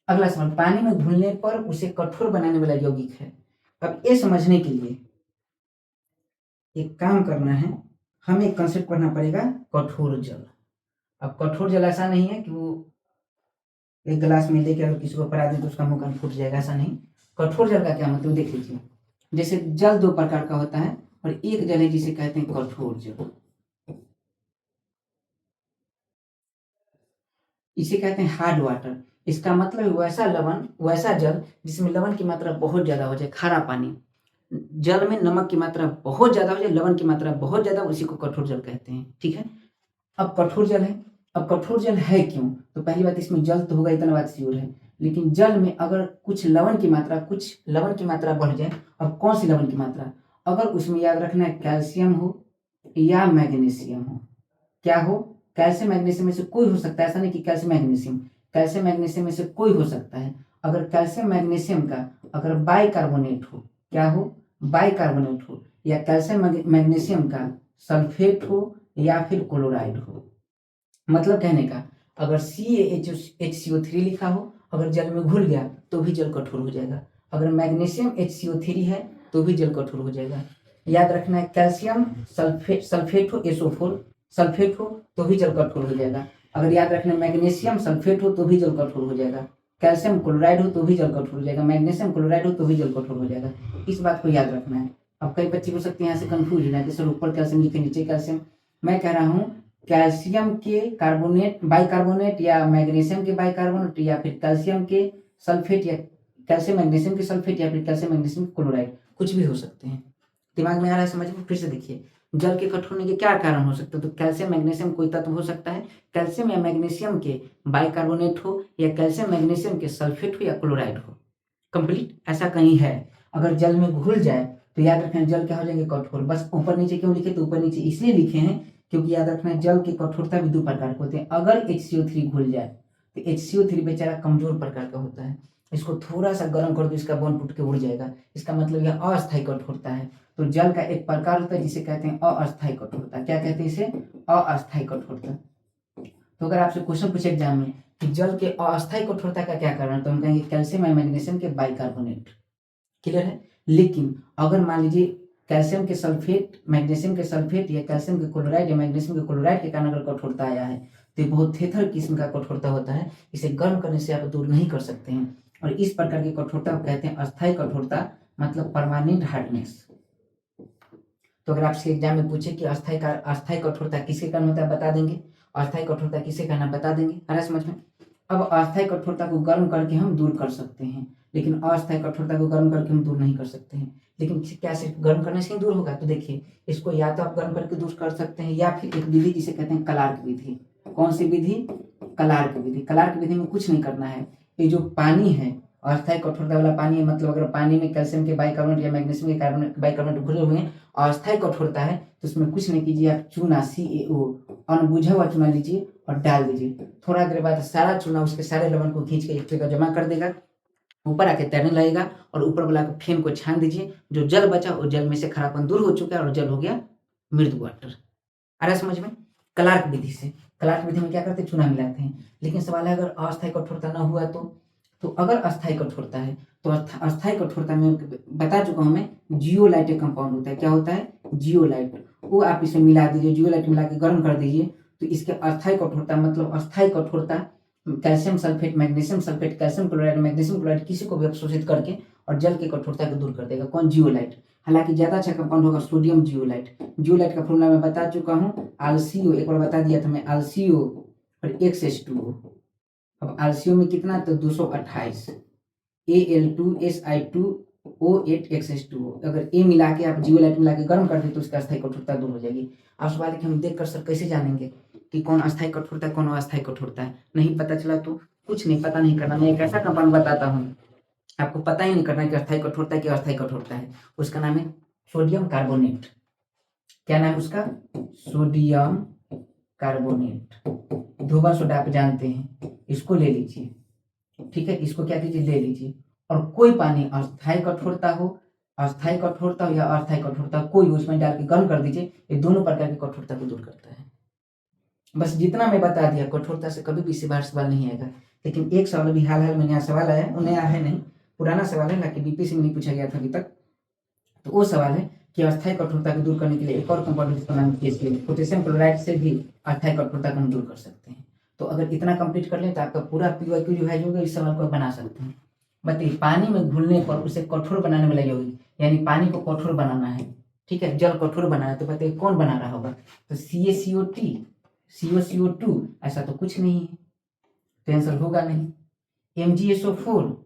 अगला सवाल, पानी में घुलने पर उसे कठोर बनाने वाला यौगिक है। अब ये समझने के लिए एक काम करना है, हमें एक कंसेप्ट पढ़ना पड़ेगा, कठोर जल। अब कठोर जल ऐसा नहीं है कि वो एक गिलास में लेके अगर किसी को पिला दें तो उसका मुंह कान फूट जाएगा, ऐसा नहीं। कठोर जल का क्या मतलब देख लीजिए, जैसे जल 2 प्रकार का होता है और एक जल है जिसे कहते हैं कठोर जल, इसे कहते हैं हार्ड वाटर। इसका मतलब वैसा लवण, वैसा जल जिसमें लवण की मात्रा बहुत ज्यादा हो जाए, खारा पानी, जल में नमक की मात्रा बहुत ज्यादा हो जाए, लवण की मात्रा बहुत ज्यादा, उसी को कठोर जल कहते हैं। ठीक है, अब कठोर जल है। अब कठोर जल है क्यों? तो पहली बात, इसमें जल तो होगा, इतना बात श्योर है, लेकिन जल में अगर कुछ लवण की मात्रा बढ़ जाए, अब कौन सी लवण की मात्रा? अगर उसमें याद रखना है कैल्शियम हो या मैग्नीशियम हो, क्या हो? कैल्शियम मैग्नीशियम में से कोई हो सकता है, ऐसा नहीं कि कैल्शियम मैग्नीशियम, कैल्शियम मैग्नीशियम में से कोई हो सकता है। अगर कैल्शियम मैग्नीशियम का अगर बाइकार्बोनेट हो, क्या हो? बाइकार्बोनेट हो, या कैल्शियम मैग्नीशियम का सल्फेट हो या फिर क्लोराइड हो। मतलब कहने का, अगर CaHCO3 लिखा हो, अगर जल में घुल गया तो भी जल कठोर हो जाएगा। अगर मैग्नीशियम HCO3 है तो भी जल कठोर हो जाएगा। याद रखना है, कैल्शियम सल्फेट हो, SO4 सल्फेट हो तो भी जल कठोर हो जाएगा। अगर याद रखना मैग्नीशियम सल्फेट हो तो भी जल कठोर हो जाएगा, कैल्शियम क्लोराइड हो तो भी जल कठोर हो जाएगा, मैग्नीशियम क्लोराइड हो तो भी जल कठोर हो जाएगा। इस बात को याद रखना है। अब कई बच्चे हो सकते हैं यहाँ से कंफ्यूज है कि सर ऊपर कैल्शियम लिखे नीचे कैल्शियम। मैं कह रहा हूँ कैल्शियम के कार्बोनेट बाइकार्बोनेट या मैग्नीशियम के बाइकार्बोनेट या फिर कैल्शियम के सल्फेट या कैल्शियम मैग्नीशियम के सल्फेट या फिर कैल्शियम मैग्नीशियम क्लोराइड, कुछ भी हो सकते हैं। दिमाग में आ रहा है समझ में? फिर से देखिए, जल के कठोर होने के क्या कारण हो सकते हैं? तो कैल्शियम मैग्नीशियम कोई तत्व हो सकता है, कैल्शियम या मैग्नीशियम के बाइकार्बोनेट हो या कैल्शियम मैग्नीशियम के सल्फेट हो या क्लोराइड हो। कंप्लीट ऐसा कहीं है। अगर जल में घुल जाए तो याद रखना जल क्या हो जाएंगे? कठोर। बस ऊपर नीचे क्यों लिखे? तो ऊपर नीचे इसलिए लिखे हैं क्योंकि याद रखना जल की कठोरता भी दो प्रकार के होते हैं। अगर HCO3 घुल जाए तो HCO3 बेचारा कमजोर प्रकार का होता है, इसको थोड़ा सा गर्म कर दो, इसका बॉन्ड टूट के उड़ जाएगा। इसका मतलब यह अस्थायी कठोरता है। तो जल का एक प्रकार होता है जिसे कहते हैं अस्थायी कठोरता। क्या कहते हैं इसे? अस्थायी कठोरता। तो अगर आपसे क्वेश्चन पूछे एग्जाम में कि जल के अस्थायी कठोरता का क्या कारण है, तो हम कहेंगे कैल्शियम या मैग्नीशियम के बाइकार्बोनेट। क्लियर है? लेकिन अगर मान लीजिए कैल्शियम के सल्फेट, मैग्नीशियम के सल्फेट या कैल्शियम के क्लोराइड या मैग्नीशियम के क्लोराइड के कारण अगर कठोरता आया है तो ये बहुत थेथर किस्म का कठोरता होता है। इसे गर्म करने से आप दूर नहीं कर सकते हैं। और इस प्रकार की कठोरता को कहते हैं अस्थायी कठोरता, मतलब परमानेंट हार्डनेस। तो अगर आपसे एग्जाम में पूछे कि अस्थायी कठोरता किसके कारण होता है, बता देंगे। अस्थायी कठोरता किसके कारण बता देंगे। आ रहा है समझ में? अब अस्थायी कठोरता को गर्म करके हम दूर कर सकते हैं, लेकिन अस्थायी कठोरता को गर्म करके हम दूर नहीं कर सकते हैं। लेकिन क्या सिर्फ गर्म करने से ही दूर होगा? तो देखिए, इसको या तो आप गर्म करके दूर कर सकते हैं या फिर एक विधि जिसे कहते हैं कलार्क विधि। कौन सी विधि? कलार्क विधि। कलार्क विधि में कुछ नहीं करना है। ये जो पानी है, अस्थायी कठोरता वाला पानी है, मतलब अगर पानी में कैल्शियम के बाइकार्बोनेट या मैग्नीशियम के कार्बोनेट बाइकार्बोनेट घुले हुए हैं, अस्थायी कठोरता है, तो उसमें कुछ नहीं कीजिए, आप चूना CaO अनबुझा हुआ चूना लीजिए और डाल दीजिए। थोड़ा देर बाद सारा चूना उसके सारे लवण को खींच के एक जगह जमा कर देगा, ऊपर आके तैरने लगेगा और ऊपर वाला फेन को छान दीजिए। जो जल बचा वो जल में से खराबपन दूर हो चुका है और जल हो गया मृदु वाटर। आ रहा है समझ में? क्लार्क विधि से, क्लार्क विधि में क्या करते हैं? चूना मिलाते हैं। लेकिन सवाल है अगर अस्थायी कठोरता ना हुआ तो अगर अस्थायी कठोरता है तो अस्थायी कठोरता में बता चुका हूं मैं, जियोलाइट एक कंपाउंड होता है। क्या होता है? जियोलाइट। वो आप इसमें मिला दीजिए, जियोलाइट मिला के गर्म कर दीजिए, तो इसके अस्थायी कठोरता मतलब अस्थायी कठोरता calcium sulphate, magnesium sulphate, calcium chloride, magnesium chloride किसी को भी अवशोषित करके और जल की कठोरता को दूर कर देगा। कौन? जियोलाइट। हालांकि ज्यादा अच्छा कंपाउंड होगा सोडियम जियोलाइट। जियोलाइट का फॉर्मूला मैं बता चुका हूँ, आलसीओ, एक बार बता दिया था मैं, आलसीओ और XH2O। अब आलसीओ में कितना? तो 228, Al2Si2O8XH2O। अगर ए मिला के आप जियोलाइट मिला के गर्म कर दे तो उसका अस्थायी कठोरता दूर हो जाएगी। अब सवाल है कि हम देख कर सर कैसे जानेंगे कि कौन अस्थायी कठोरता है, कौन अस्थायी कठोरता है? नहीं पता चला तो कुछ नहीं, पता नहीं करना। मैं एक ऐसा कंपाउंड बताता हूँ, आपको पता ही नहीं करना कि अस्थायी कठोरता है कि अस्थायी कठोरता है। उसका नाम है सोडियम कार्बोनेट। क्या नाम है उसका? Sodium carbonate. धोबा सोडा आप जानते हैं, इसको ले लीजिए। ठीक है, इसको क्या कीजिए? ले लीजिए। और कोई पानी अस्थायी कठोरता हो, अस्थायी कठोरता हो या अस्थायी कठोरता कोई उसमें डाल के गर्म कर दीजिए, ये दोनों प्रकार की कठोरता को दूर करता है। बस जितना मैं बता दिया, कठोरता से कभी भी इससे बाहर सवाल नहीं आएगा। लेकिन एक सवाल अभी हाल में नया सवाल आया, वो नया है नहीं, पुराना सवाल है, हालांकि बीपीएससी में नहीं पूछा गया था अभी तक। तो वो सवाल है कि अस्थायी कठोरता को दूर करने के लिए एक और कंपाउंड जिसका नाम है पोटेशियम क्लोराइड से भी अस्थायी कठोरता को हम दूर कर सकते हैं। तो अगर इतना कंप्लीट कर लें तो आपका पूरा PYQ जो है जो इस सवाल को बना सकते हैं। बताइए, पानी में घुलने पर उसे कठोर बनाने वाला यौगिक, यानी पानी को कठोर बनाना है, ठीक है, जल कठोर बनाना है, तो बताइए कौन बना रहा होगा? तो CaCO3, COCO2, ऐसा तो कुछ नहीं है, तो आंसर होगा नहीं। MgSO4,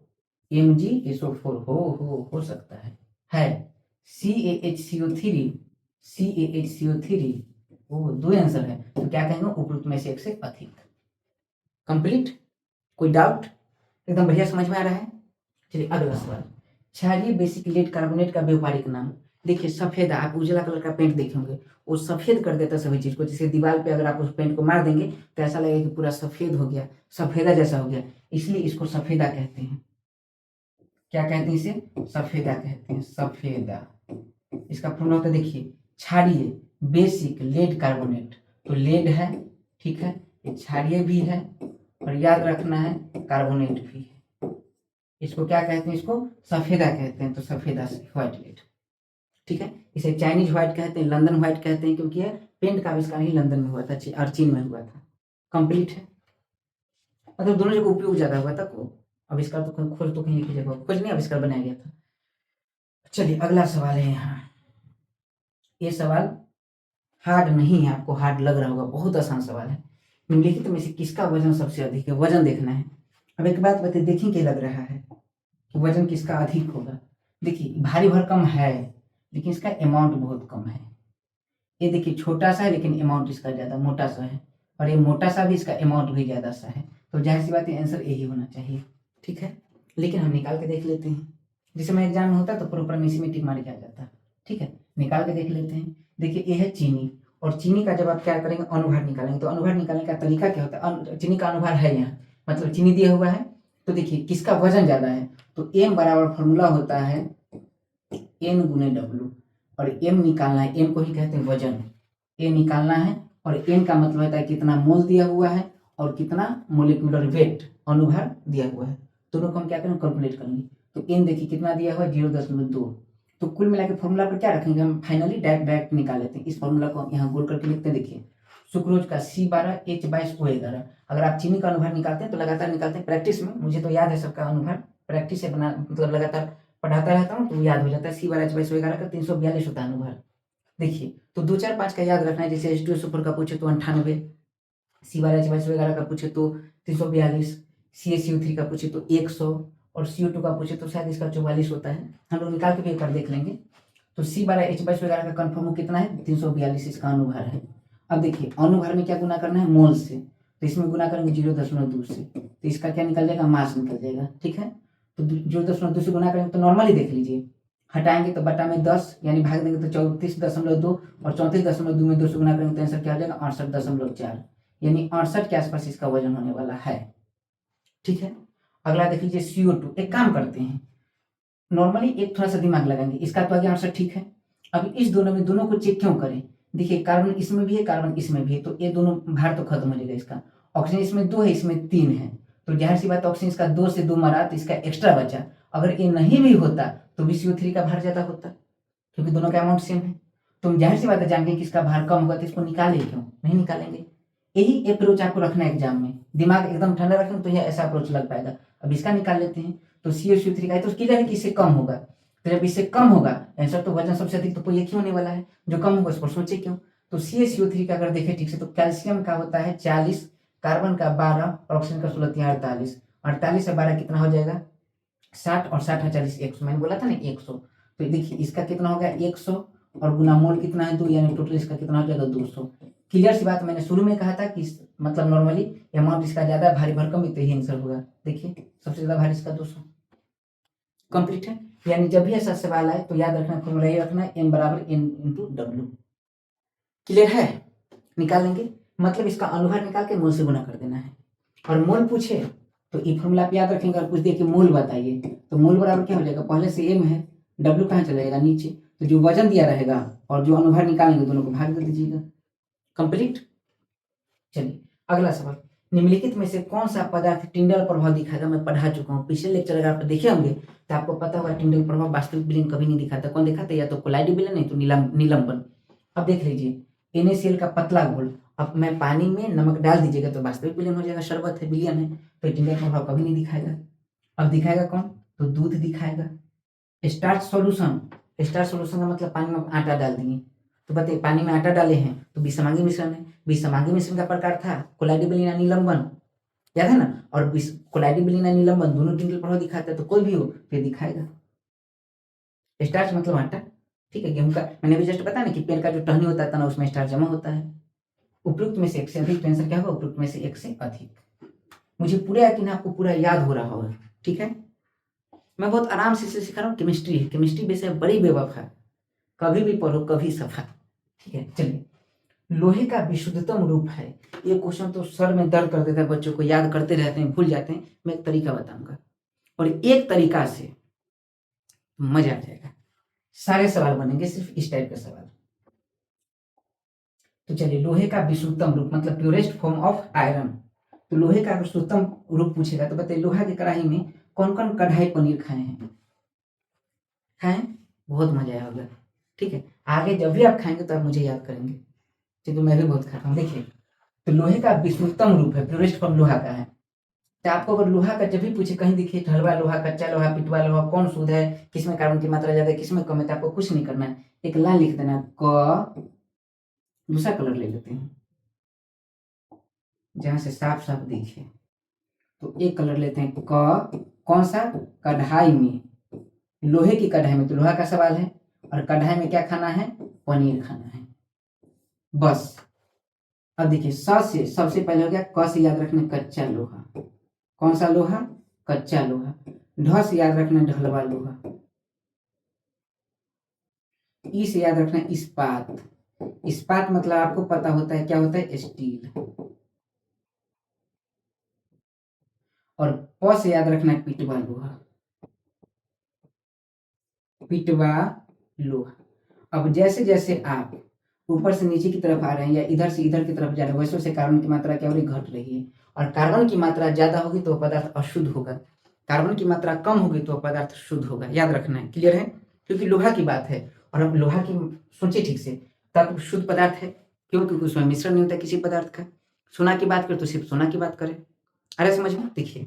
MgSO4 हो सकता है CaHCO3, CaHCO3, वो दो आंसर है, तो क्या कहेंगे? उपरोक्त में से एक से अधिक। कंप्लीट? कोई डाउट? एकदम बढ़िया समझ में आ रहा है? चलिए अगला सवाल, क्षारीय बेसिक लेड कार्बोनेट का व्यावहारिक नाम। देखिए सफेद, आप उजला कलर का पेंट देखे होंगे, वो सफेद कर देता है सभी चीज को। जैसे दीवार पे अगर आप उस पेंट को मार देंगे तो ऐसा लगेगा कि पूरा सफेद हो गया, सफेदा जैसा हो गया, इसलिए इसको सफेदा कहते हैं। क्या कहते हैं इसे? सफेदा कहते हैं, सफेदा। इसका फॉर्मूला होता है, देखिए, क्षारीय बेसिक लेड कार्बोनेट, तो लेड है, ठीक है, ये क्षारीय भी है और याद रखना है कार्बोनेट भी है। इसको क्या कहते हैं? इसको सफेदा कहते हैं, तो सफेदा से व्हाइट लेड, ठीक है। इसे चाइनीज व्हाइट कहते हैं, लंदन व्हाइट कहते हैं, क्योंकि यह पेंट का आविष्कार ही लंदन में हुआ था और चीन में हुआ था। कंप्लीट है, मतलब दोनों जगह उपयोग ज्यादा हुआ था। आविष्कार तो खोज तो कहीं एक ही जगह, खोज नहीं, आविष्कार बनाया गया था। चलिए अगला सवाल है यहाँ, ये सवाल हार्ड नहीं है, आपको हार्ड लग रहा होगा, बहुत आसान सवाल है। निम्नलिखित में से किसका वजन सबसे अधिक है? वजन देखना है। अब एक बात बताइए, देखिए क्या लग रहा है कि वजन किसका अधिक होगा। देखिए भारी भरकम है लेकिन इसका अमाउंट बहुत कम है। ये देखिए छोटा सा है लेकिन अमाउंट इसका ज्यादा मोटा सा है, और ये मोटा सा भी, इसका अमाउंट भी ज्यादा सा है। तो जाहिर सी बात है आंसर यही होना चाहिए। ठीक है, लेकिन हम निकाल के देख लेते हैं। जिस समय एग्जाम में होता है तो प्रॉपर में इसी में टिक मार के आ जाता है। ठीक है, निकाल के देख लेते हैं। देखिए ये है चीनी, और चीनी का जब आप क्या करेंगे, अनुभार निकालेंगे। तो अनुभार निकालने का तरीका क्या होता है, चीनी का अनुभार है यहाँ, मतलब चीनी दिया हुआ है। तो देखिए किसका वजन ज्यादा है, तो एम बराबर फॉर्मूला होता है एन गुने डब्ल्यू, और एम निकालना है, एम को ही कहते हैं वजन। ए निकालना है, और एन का मतलब होता है कितना मोल दिया हुआ है और कितना मोलिकुलर वेट अनुभार दिया हुआ है। दोनों को हम क्या करेंगे, कैलकुलेट करेंगे। तो एन देखिए कितना दिया हुआ है, 0.2। तो कुल मिला के फॉर्मूला पर क्या रखेंगे हम, फाइनली डायरेक्ट निकाल लेते हैं। इस फॉर्मूला को हम यहाँ गोल करके लिखते हैं। देखिए सुक्रोज का C12H22O11। अगर आप चीनी का अनुभार निकालते हैं तो लगातार निकालते हैं प्रैक्टिस में, मुझे तो याद है सबका अनुभार, प्रैक्टिस से बना, मतलब लगातार पढ़ाता रहता हूँ तो याद हो जाता है। C12H22O11 का 342 होता है अनुभार। देखिए तो 2 4 5 का याद रखना है। जैसे H2 सुपर का पूछे तो 98, C12H22O11 का पूछे तो 342, CaCO3 का पूछे तो 100, और CO2 का पूछे तो शायद इसका 44 होता है। हम लोग निकाल के भी एक बार देख लेंगे। तो C12H22O11 का कन्फर्म कितना है, 342 इसका अनुभार है। अब देखिए अनुभार में क्या गुना करना है, मोल से। तो इसमें गुना करेंगे 0.2 से, तो इसका क्या निकल जाएगा, मास निकल जाएगा। ठीक है, तो 0.2 से गुना करेंगे तो नॉर्मली देख लीजिए, हटाएंगे तो बटा में 10, यानी भाग देंगे तो 34.2, और 34.2 में 2 से गुना करेंगे तो आंसर क्या हो जाएगा, 68.4, यानी 68 के आसपास इसका वजन होने वाला है। ठीक है, अगला देख लीजिए CO2। एक काम करते हैं, नॉर्मली एक थोड़ा सा दिमाग लगाएंगे, इसका तो आगे आंसर ठीक है। अब इस दोनों में दोनों को चेक क्यों करें, देखिए कार्बन इसमें भी है, कार्बन इसमें भी है, तो ये दोनों भार तो खत्म हो जाएगा इसका। ऑक्सीजन इसमें 2 है, इसमें 3 है, तो जाहिर सी बात ऑक्सीजन इसका 2 से 2 मरा तो इसका एक्स्ट्रा बचा। अगर ये नहीं भी होता तो भी CO3 का भार ज्यादा होता, क्योंकि दोनों का अमाउंट सेम है। तो हम जाहिर सी बात है जानेंगे कि इसका भार कम होगा, तो इसको निकाले क्यों, नहीं निकालेंगे। यही अप्रोच आपको रखना है एग्जाम में, दिमाग एकदम ठंडा रखेंगे तो यह ऐसा अप्रोच लग पाएगा। अब इसका निकाल लेते हैं। तो CO3 का है तो क्लियर है कि इससे कम होगा, तो जब इससे कम होगा आंसर तो वजन सबसे अधिक तो कोई एक ही होने वाला है, जो कम होगा उस पर सोचे क्यों। तो CaCO3 का अगर देखें ठीक से, तो कैल्शियम का होता है 40, कार्बन का 12, और ऑक्सीजन का 16, 48। 48 से 12 कितना हो जाएगा, 60, और 60 है 40, 100। मैंने बोला था ना 100। तो देखिए इसका कितना हो गया 100, और गुना मोल कितना है 2, यानी टोटल इसका कितना हो जाएगा 200। क्लियर सी बात, मैंने शुरू में कहा था कि मतलब नॉर्मली अमाउंट इसका ज्यादा, भारी भरकम भी तो यही आंसर होगा। देखिए सबसे ज्यादा भारी इसका 200। कंप्लीट है, यानी जब भी ऐसा सवाल आए तो याद रखना, फॉर्मूला ये रखना है, M बराबर N इंटू W। क्लियर है, निकालेंगे, मतलब इसका अनुभार निकाल के मोल से गुना कर देना है। और मोल पूछे तो ये फॉर्मूला आप याद रखेंगे, और पूछ दिए कि मोल बताइए तो मोल बराबर क्या हो जाएगा, पहले से M है, W कहाँ चला जाएगा नीचे, तो जो वजन दिया रहेगा और जो अनुभार निकालेंगे दोनों को भाग दे दीजिएगा। कंप्लीट। चलिए अगला सवाल, निम्नलिखित में से कौन सा पदार्थ टिंडल प्रभाव दिखाएगा। मैं पढ़ा चुका हूँ, पिछले लेक्चर अगर आप देखे होंगे तो आपको पता होगा टिंडल प्रभाव वास्तविक विलयन कभी नहीं दिखाता। कौन दिखाता है, या तो कोलाइडी विलयन, नहीं तो निलंबन। अब देख लीजिए NaCl का पतला घोल, अब मैं पानी में नमक डाल दीजिएगा तो वास्तविक विलयन हो जाएगा, शरबत है, विलयन है, तो टिंडल प्रभाव कभी नहीं दिखाएगा। अब दिखाएगा कौन, तो दूध दिखाएगा। स्टार्च सॉल्यूशन, स्टार्च सॉल्यूशन का मतलब पानी में आटा डाल दिए, तो बताइए पानी में आटा डाले हैं तो विषमांगी मिश्रण है, विषमांगी मिश्रण का प्रकार था कोलाइडी विलयन निलंबन, याद है ना। और कोलाइडी विलयन निलंबन दोनों टिंडल प्रभाव दिखाता है, तो कोई भी हो फिर दिखाएगा। स्टार्च मतलब आटा, ठीक है, गेहूं का, मैंने भी जस्ट बताया ना कि पेड़ का जो टहनी होता है ना उसमें स्टार्च जमा होता है। उपयुक्त में से एक से अधिक, तो आंसर क्या होगा, उपयुक्त में से एक से अधिक। मुझे पूरा यकीन है आपको पूरा याद हो रहा होगा। ठीक है, मैं बहुत आराम से इसे सिखा रहा हूँ। केमिस्ट्री है, केमिस्ट्री विषय बड़ी बेवफा, कभी भी पढ़ो कभी सफा। ठीक है, चलिए, लोहे का विशुद्धतम रूप है। ये क्वेश्चन तो सर में दर्द कर देता है, बच्चों को याद करते रहते हैं, भूल जाते हैं। मैं एक तरीका बताऊंगा, और एक तरीका से मजा आ जाएगा, सारे सवाल बनेंगे सिर्फ इस टाइप का सवाल। तो चलिए, लोहे का विशुद्धतम रूप मतलब प्योरेस्ट फॉर्म ऑफ आयरन। तो लोहे का विशुद्धतम रूप पूछेगा तो बताइए, लोहा की कढ़ाई में कौन कौन कढ़ाई पनीर खाए हैं, खाएं, बहुत मजा आया होगा। ठीक है, आगे जब भी आप खाएंगे तो आप मुझे याद करेंगे, क्योंकि मैं भी बहुत खाता हूँ। देखिए, तो लोहे का विशुद्धतम रूप है, प्योरेस्ट फॉर्म लोहा का है। तो आपको अगर लोहा का जब भी पूछे, कहीं देखिए हलवा लोहा, कच्चा लोहा, पिटवा लोहा, कौन शुद्ध है, किसमें कार्बन की मात्रा ज्यादा है, किसमें कम है, तो आपको कुछ नहीं करना है, एक लाइन लिख देना, क दूसरा कलर ले लेते हैं जहां से साफ साफ दिखे। तो एक कलर लेते हैं कौन सा, कढ़ाई में, लोहे की कढ़ाई में, तो लोहा का सवाल है, और कढ़ाई में क्या खाना है, पनीर खाना है, बस। अब देखिए स से सबसे पहले हो गया, क से याद रखना कच्चा लोहा, कौन सा लोहा, कच्चा लोहा। ढ से याद रखना ढलवा लोहा। ई से याद रखना इस्पात, इस्पात मतलब आपको पता होता है क्या होता है, स्टील। और प से याद रखना पिटवा लोहा, पिटवा लोहा। अब जैसे जैसे आप ऊपर से नीचे की तरफ आ रहे हैं या इधर से इधर की तरफ जा रहे हैं, वैसे वैसे कार्बन की मात्रा क्या हो रही, घट रही है। और कार्बन की मात्रा ज्यादा होगी तो पदार्थ अशुद्ध होगा, कार्बन की मात्रा कम होगी तो पदार्थ शुद्ध होगा, याद रखना है, क्लियर है। क्योंकि लोहा की बात है, और अब लोहा की सोचिए ठीक से, तत्व शुद्ध पदार्थ है, क्यों, क्योंकि उसमें मिश्रण नहीं होता किसी पदार्थ का। सोना की बात करें तो सिर्फ सोना की बात करें, अरे समझ में। देखिए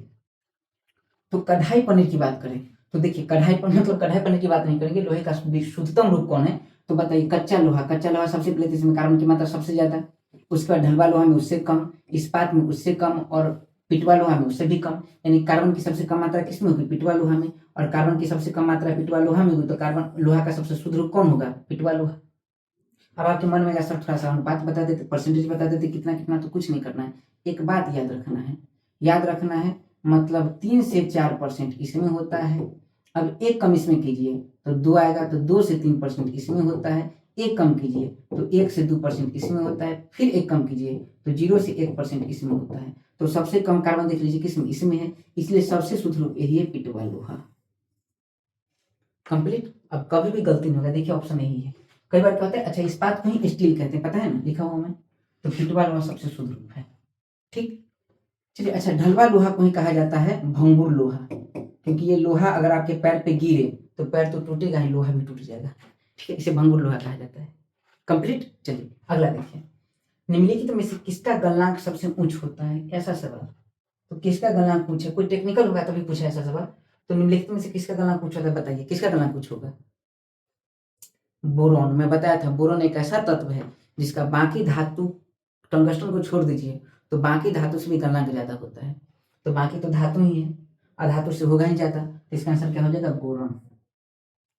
तो कढ़ाई पनीर की बात करें तो देखिए कढ़ाई पनीर मतलब कढ़ाई पनीर की बात नहीं करेंगे, लोहे का शुद्धतम रूप कौन है, तो बताइए कच्चा लोहा। कच्चा लोहा सबसे पहले, इसमें कार्बन की मात्रा सबसे ज्यादा, उसके बाद ढलवा लोहा में उससे कम, इस्पात में उससे कम, और पिटवा लोहा में उससे भी कम। यानी कार्बन की सबसे कम मात्रा किसमें होगी, पिटवा लोहा में, और कार्बन की सबसे कम मात्रा पिटवा लोहा में होगी, तो कार्बन लोहा का सबसे शुद्ध रूप कौन होगा, पिटवा लोहा। अब आपके मन में ऐसा थोड़ा सा अनुपात बता देते, परसेंटेज बता देते कितना कितना, तो कुछ नहीं करना है, एक बात याद रखना है, याद रखना है, मतलब 3 से 4% इसमें होता है। अब एक कम इसमें कीजिए तो 2 आएगा, तो 2 से 3% इसमें होता है। एक कम कीजिए तो 1 से 2% इसमें होता है, फिर एक कम कीजिए तो 0 से 1% इसमें होता है। तो सबसे कम कार्बन देख लीजिए किसमें, इसमें है, इसलिए सबसे शुद्ध रूप यही है, पिटवा लोहा। कंप्लीट। अब कभी भी गलती नहीं होगा, देखिए ऑप्शन यही है। कई बार क्या होता है, अच्छा इस्पात को ही स्टील कहते हैं, पता है ना, लिखा हुआ मैं, तो पिटवा लोहा सबसे शुद्ध रूप है, ठीक। चलिए, अच्छा ढलवा लोहा को ही कहा जाता है भंगुर लोहा, क्योंकि ये लोहा अगर आपके पैर पे गिरे तो पैर तो टूटेगा ही, लोहा भी टूट जाएगा, ठीक है, इसे भंगुर लोहा कहा जाता है। कंप्लीट। चलिए अगला देखिए, निम्नलिखित में से किसका गलनांक सबसे ऊंच होता है, ऐसा सवाल। तो किसका गलनांक पूछे, कोई टेक्निकल होगा तभी पूछा ऐसा सवाल। तो निम्नलिखित में से किसका गलनांक पूछा था, बताइए किसका गलनांक कुछ होगा। बोरॉन, मैं बताया था बोरॉन एक ऐसा तत्व है जिसका बाकी धातु, टंगस्टन को छोड़ दीजिए, तो बाकी धातु से भी गलनांक ज्यादा होता है। तो बाकी तो धातु ही है, अधातु से होगा ही ज्यादा, तो इसका आंसर क्या हो जाएगा, बोरॉन,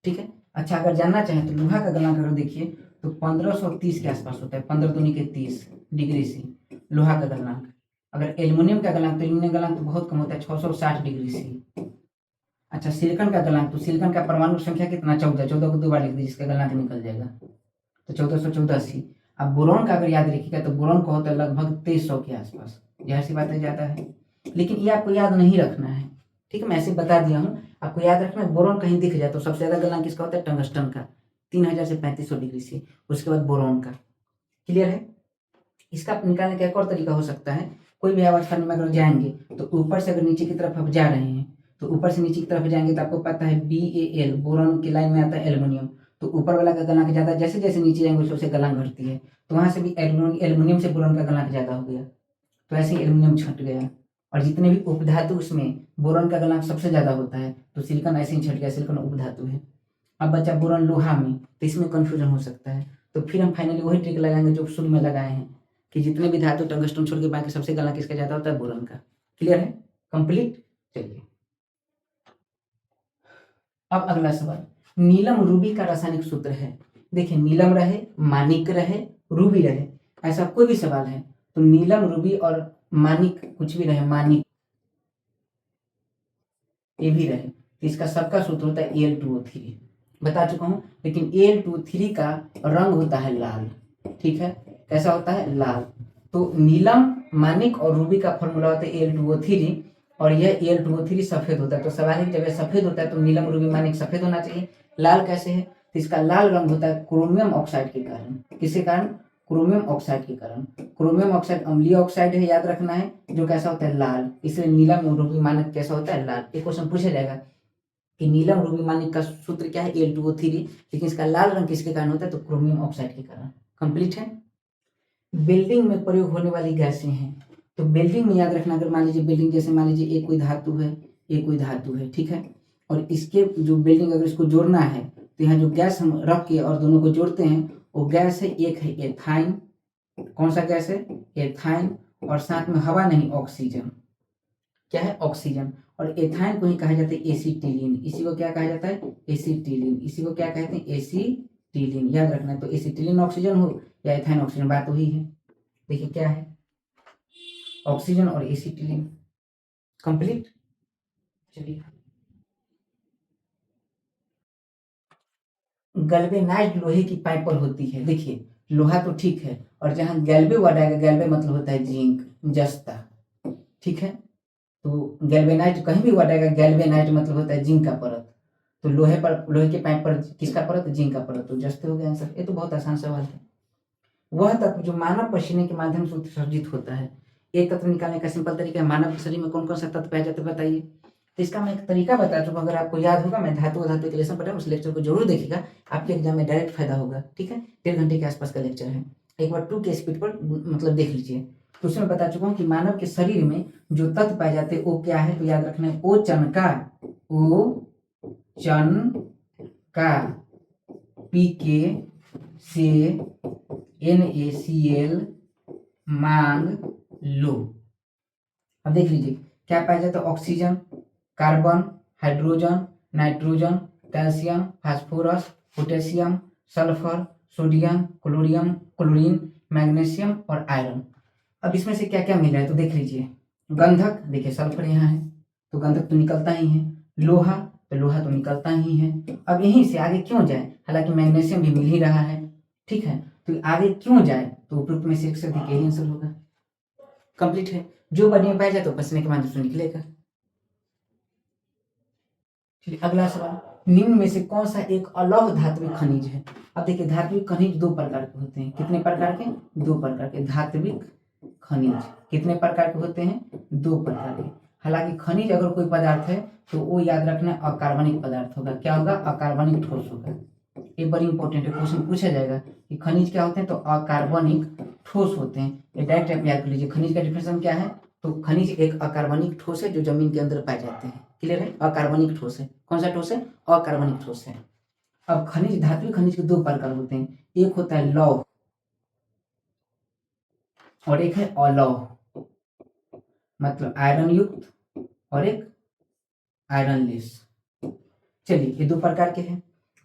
ठीक है। अच्छा अगर जानना चाहें तो लोहा का गलनांक अगर देखिए तो 1530 के आसपास होता है, 15 दूनी के 30 डिग्री से लोहा का गलनांक। अगर एल्युमिनियम का गलनांक, तो एल्युमिनियम गलनांक तो बहुत कम होता है, 660 डिग्री से। अच्छा सिलिकॉन का गलनांक, तो सिलिकॉन का परमाणु संख्या कितना, 14, 14 को 2 बार लिख दीजिए, जिसका गलनांक निकल जाएगा, तो 1484। अब बोरॉन का अगर याद रखिएगा तो बोरॉन का होता है लगभग 2300 के आसपास, जाहिर सी बात है ज्यादा है, लेकिन ये आपको याद नहीं रखना है, ठीक है, मैं ऐसे बता दिया हूँ, आपको याद रखना है। बोरॉन कहीं दिख जाए तो सबसे ज्यादा गलनांक किसका होता है, टंगस्टन का, 3000 से 3500 डिग्री से, उसके बाद बोरॉन का, क्लियर है। इसका निकालने का एक और तरीका हो सकता है, कोई भी अवस्था में अगर जाएंगे तो ऊपर से अगर नीचे की तरफ आप जा रहे हैं, तो ऊपर से नीचे की तरफ जाएंगे तो आपको पता है BAL, बोरॉन की लाइन में आता है एल्युमिनियम, तो ऊपर वाला का गलनांक ज्यादा, जैसे जैसे नीचे जाएंगे उससे गलनांक घटती है, तो वहां से भी एल्युमिनियम से बोरॉन का गलनांक ज्यादा हो गया, तो ऐसे ही एल्युमिनियम छट गया। और जितने भी उपधातु उसमें बोरॉन का गलनांक सबसे ज्यादा होता है, तो सिलिकॉन ऐसे ही छट गया, सिलिकॉन उपधातु है। अब बचा बोरॉन लोहा में, तो इसमें कंफ्यूजन हो सकता है, तो फिर हम फाइनली वही ट्रिक लगाएंगे जो शुरू में लगाए हैं, कि जितने भी धातु टंगस्टन छोड़ के बाकी सबसे गलनांक किसका ज्यादा होता है, बोरॉन का, क्लियर है, कंप्लीट। चलिए अब अगला सवाल, नीलम रूबी का रासायनिक सूत्र है। देखिए नीलम रहे, मानिक रहे, रूबी रहे, ऐसा कोई भी सवाल है तो नीलम रूबी और मानिक कुछ भी रहे, मानिक ये भी रहे, तो इसका सबका सूत्र होता है Al2O3, बता चुका हूं। लेकिन Al2O3 का रंग होता है लाल, ठीक है, कैसा होता है, लाल। तो नीलम, मानिक और रूबी का फॉर्मूला होता है Al2O3, और यह Al2O3 सफेद होता है, तो सवाल है कि जब यह सफेद होता है तो नीलम, रूबी, मानिक सफेद होना चाहिए, लाल कैसे है, तो इसका लाल रंग होता है क्रोमियम ऑक्साइड के कारण, किसके कारण, क्रोमियम ऑक्साइड के कारण। क्रोमियम ऑक्साइड अम्लीय ऑक्साइड है, याद रखना है, जो कैसा होता है, लाल, इसलिए नीलम रूबी मानिक कैसा होता है, लाल। एक क्वेश्चन पूछा जाएगा कि नीलम रूबी मानिक का सूत्र क्या है, Al2O3, लेकिन इसका लाल रंग किसके कारण होता है, तो क्रोमियम ऑक्साइड के कारण, कंप्लीट है। बिल्डिंग में प्रयोग होने वाली गैसें हैं, तो बिल्डिंग में याद रखना, अगर मान लीजिए बिल्डिंग, जैसे मान लीजिए एक कोई धातु है, एक कोई धातु है, ठीक है, और इसके जो बिल्डिंग अगर इसको जोड़ना है, तो यहाँ जो गैस हम रख के और दोनों को जोड़ते हैं, वो गैस है, एक है एथाइन कौन सा गैस है? एथाइन। और साथ में हवा नहीं, ऑक्सीजन। क्या है? ऑक्सीजन। और एथाइन को ही कहा जाता है एसिटिलीन। इसी को क्या कहा जाता है? एसिटिलीन। इसी को क्या कहते हैं? एसिटिलीन। याद रखना है। तो एसिटिलीन ऑक्सीजन हो या एथाइन ऑक्सीजन, बात वही है। देखिए क्या है, ऑक्सीजन और एसिटिलीन। कंप्लीट। चलिए, गैल्वेनाइज्ड लोहे की पाइप पर होती है। देखिए लोहा तो ठीक है, और जहां गैल्वे वर्ड आएगा, गैल्वे मतलब होता है जिंक, जस्ता। ठीक है, तो गैल्वेनाइज्ड कहीं भी वर्ड आएगा, गैल्वेनाइज्ड मतलब होता है जिंक का परत। तो लोहे पर, लोहे के पाइप पर किसका परत? जिंक का परत। तो जस्ते हो गया आंसर। ये तो बहुत आसान सवाल है। वह तत्व जो मानव पसीने के माध्यम से उत्सर्जित होता है। एक तत्व निकालने का सिंपल तरीका है। मानव शरीर में कौन कौन सा तत्व पाया जाता है बताइए। तो इसका मैं एक तरीका बता चुका हूं, अगर आपको याद होगा, मैं धातु धातु के लेसन पढ़ा, उस लेक्चर को जरूर देखिएगा, आपके एग्जाम में डायरेक्ट फायदा होगा। ठीक है, 1.5 घंटे के आसपास का लेक्चर है, एक बार 2 के स्पीड पर मतलब देख लीजिए। तो उसमें बता चुका हूँ कि मानव के शरीर में जो तत्व पाए जाते हैं वो क्या है, तो याद रखना है, ओ चनका, ओ चनका, पीके से NaCl मांग लो। अब देख लीजिए क्या पाया जाता है, oxygen, carbon, hydrogen, nitrogen, calcium, phosphorus, potassium, sulphur, sodium, chlorine, magnesium और आयरन। अब इसमें से क्या क्या मिल रहा है तो देख लीजिए। गंधक, देखिए सल्फर यहाँ है तो गंधक तो निकलता ही है। लोहा, तो लोहा तो निकलता ही है। अब यहीं से आगे क्यों जाए, हालांकि मैग्नीशियम भी मिल ही रहा है। ठीक है, तो आगे क्यों जाए, तो उपयुक्त में से एक से अधिक यही आंसर होगा। कंप्लीट है। जो बॉडी में पाया जाए तो पसीने के माध्यम से निकलेगा। चलिए अगला सवाल, निम्न में से कौन सा एक अलौह धात्विक खनिज है। अब देखिए धात्विक खनिज 2 प्रकार के होते हैं। कितने प्रकार के? 2 प्रकार के धात्विक खनिज। कितने प्रकार के होते हैं? 2 प्रकार के। हालांकि खनिज अगर कोई पदार्थ है तो वो याद रखना अकार्बनिक पदार्थ होगा। क्या होगा? अकार्बनिक ठोस होगा। ये बड़ी इंपॉर्टेंट है, क्वेश्चन पूछा जाएगा कि खनिज क्या होते हैं, तो अकार्बनिक ठोस होते हैं। ये डायरेक्ट आप याद कर लीजिए। खनिज का डिफिनेशन क्या है, तो खनिज एक अकार्बनिक ठोस है जो जमीन के अंदर पाए जाते हैं। क्लियर है? अकार्बनिक ठोस है। कौन सा ठोस है? अकार्बनिक ठोस है। अब खनिज, धात्विक खनिज के 2 प्रकार होते हैं। एक होता है लौह और एक है अलौह, मतलब आयरन युक्त और एक आयरन लेस। चलिए ये 2 प्रकार के हैं।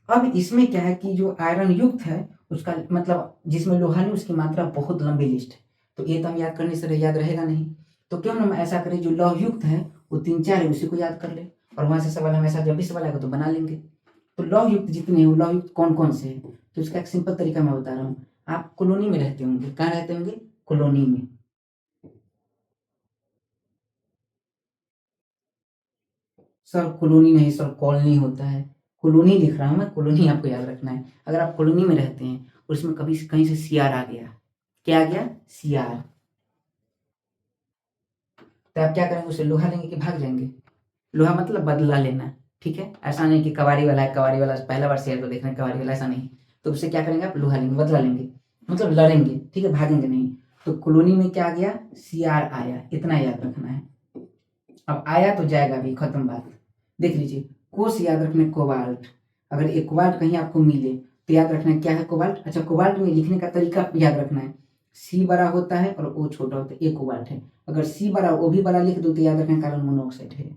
अब इसमें क्या है कि जो आयरन युक्त है उसका मतलब जिसमें लोहा नहीं, उसकी मात्रा बहुत लंबी लिस्ट है। तो ये तो हम याद करने से याद रहेगा नहीं। तो क्यों हम ऐसा करें, जो लौह युक्त है वो 3-4 है, उसी को याद कर ले, और वहां से सवाल हमेशा जब भी सवाल आएगा तो बना लेंगे। तो लौह युक्त जितने हैं, लौह युक्त कौन कौन से हैं, तो इसका एक सिंपल तरीका मैं बता रहा हूँ। आप कॉलोनी में रहते होंगे। कहाँ रहते होंगे? कॉलोनी में। सर कॉलोनी नहीं सर, कॉलोनी होता है। कॉलोनी लिख रहा हूँ मैं, कॉलोनी आपको याद रखना है। अगर आप कॉलोनी में रहते हैं और उसमें कभी कहीं से सीआर आ गया, क्या आ गया? सीआर, तो आप क्या करेंगे? उसे लोहा लेंगे कि भाग जाएंगे? लोहा मतलब बदला लेना। ठीक है, ऐसा नहीं कि कवारी वाला है, कवारी वाला पहला बार शेयर को देख रहे हैं, कवारी वाला ऐसा नहीं। तो उससे क्या करेंगे? आप लोहा लेंगे, बदला लेंगे, मतलब लड़ेंगे। ठीक है, भागेंगे नहीं। तो कॉलोनी में क्या आ गया? सीआर आया, इतना याद रखना है। अब आया तो जाएगा भी, खत्म बात। देख लीजिए, कोष याद रखना, कोबाल्ट। अगर एक कोबाल्ट कहीं आपको मिले तो याद रखना क्या है? कोबाल्ट। अच्छा, कोबाल्ट में लिखने का तरीका याद रखना है, सी बड़ा होता है और ओ छोटा होता है, ये कोबाल्ट है। अगर सी बड़ा ओ भी बड़ा लिख दो तो याद रखना कार्बन मोनोऑक्साइड है।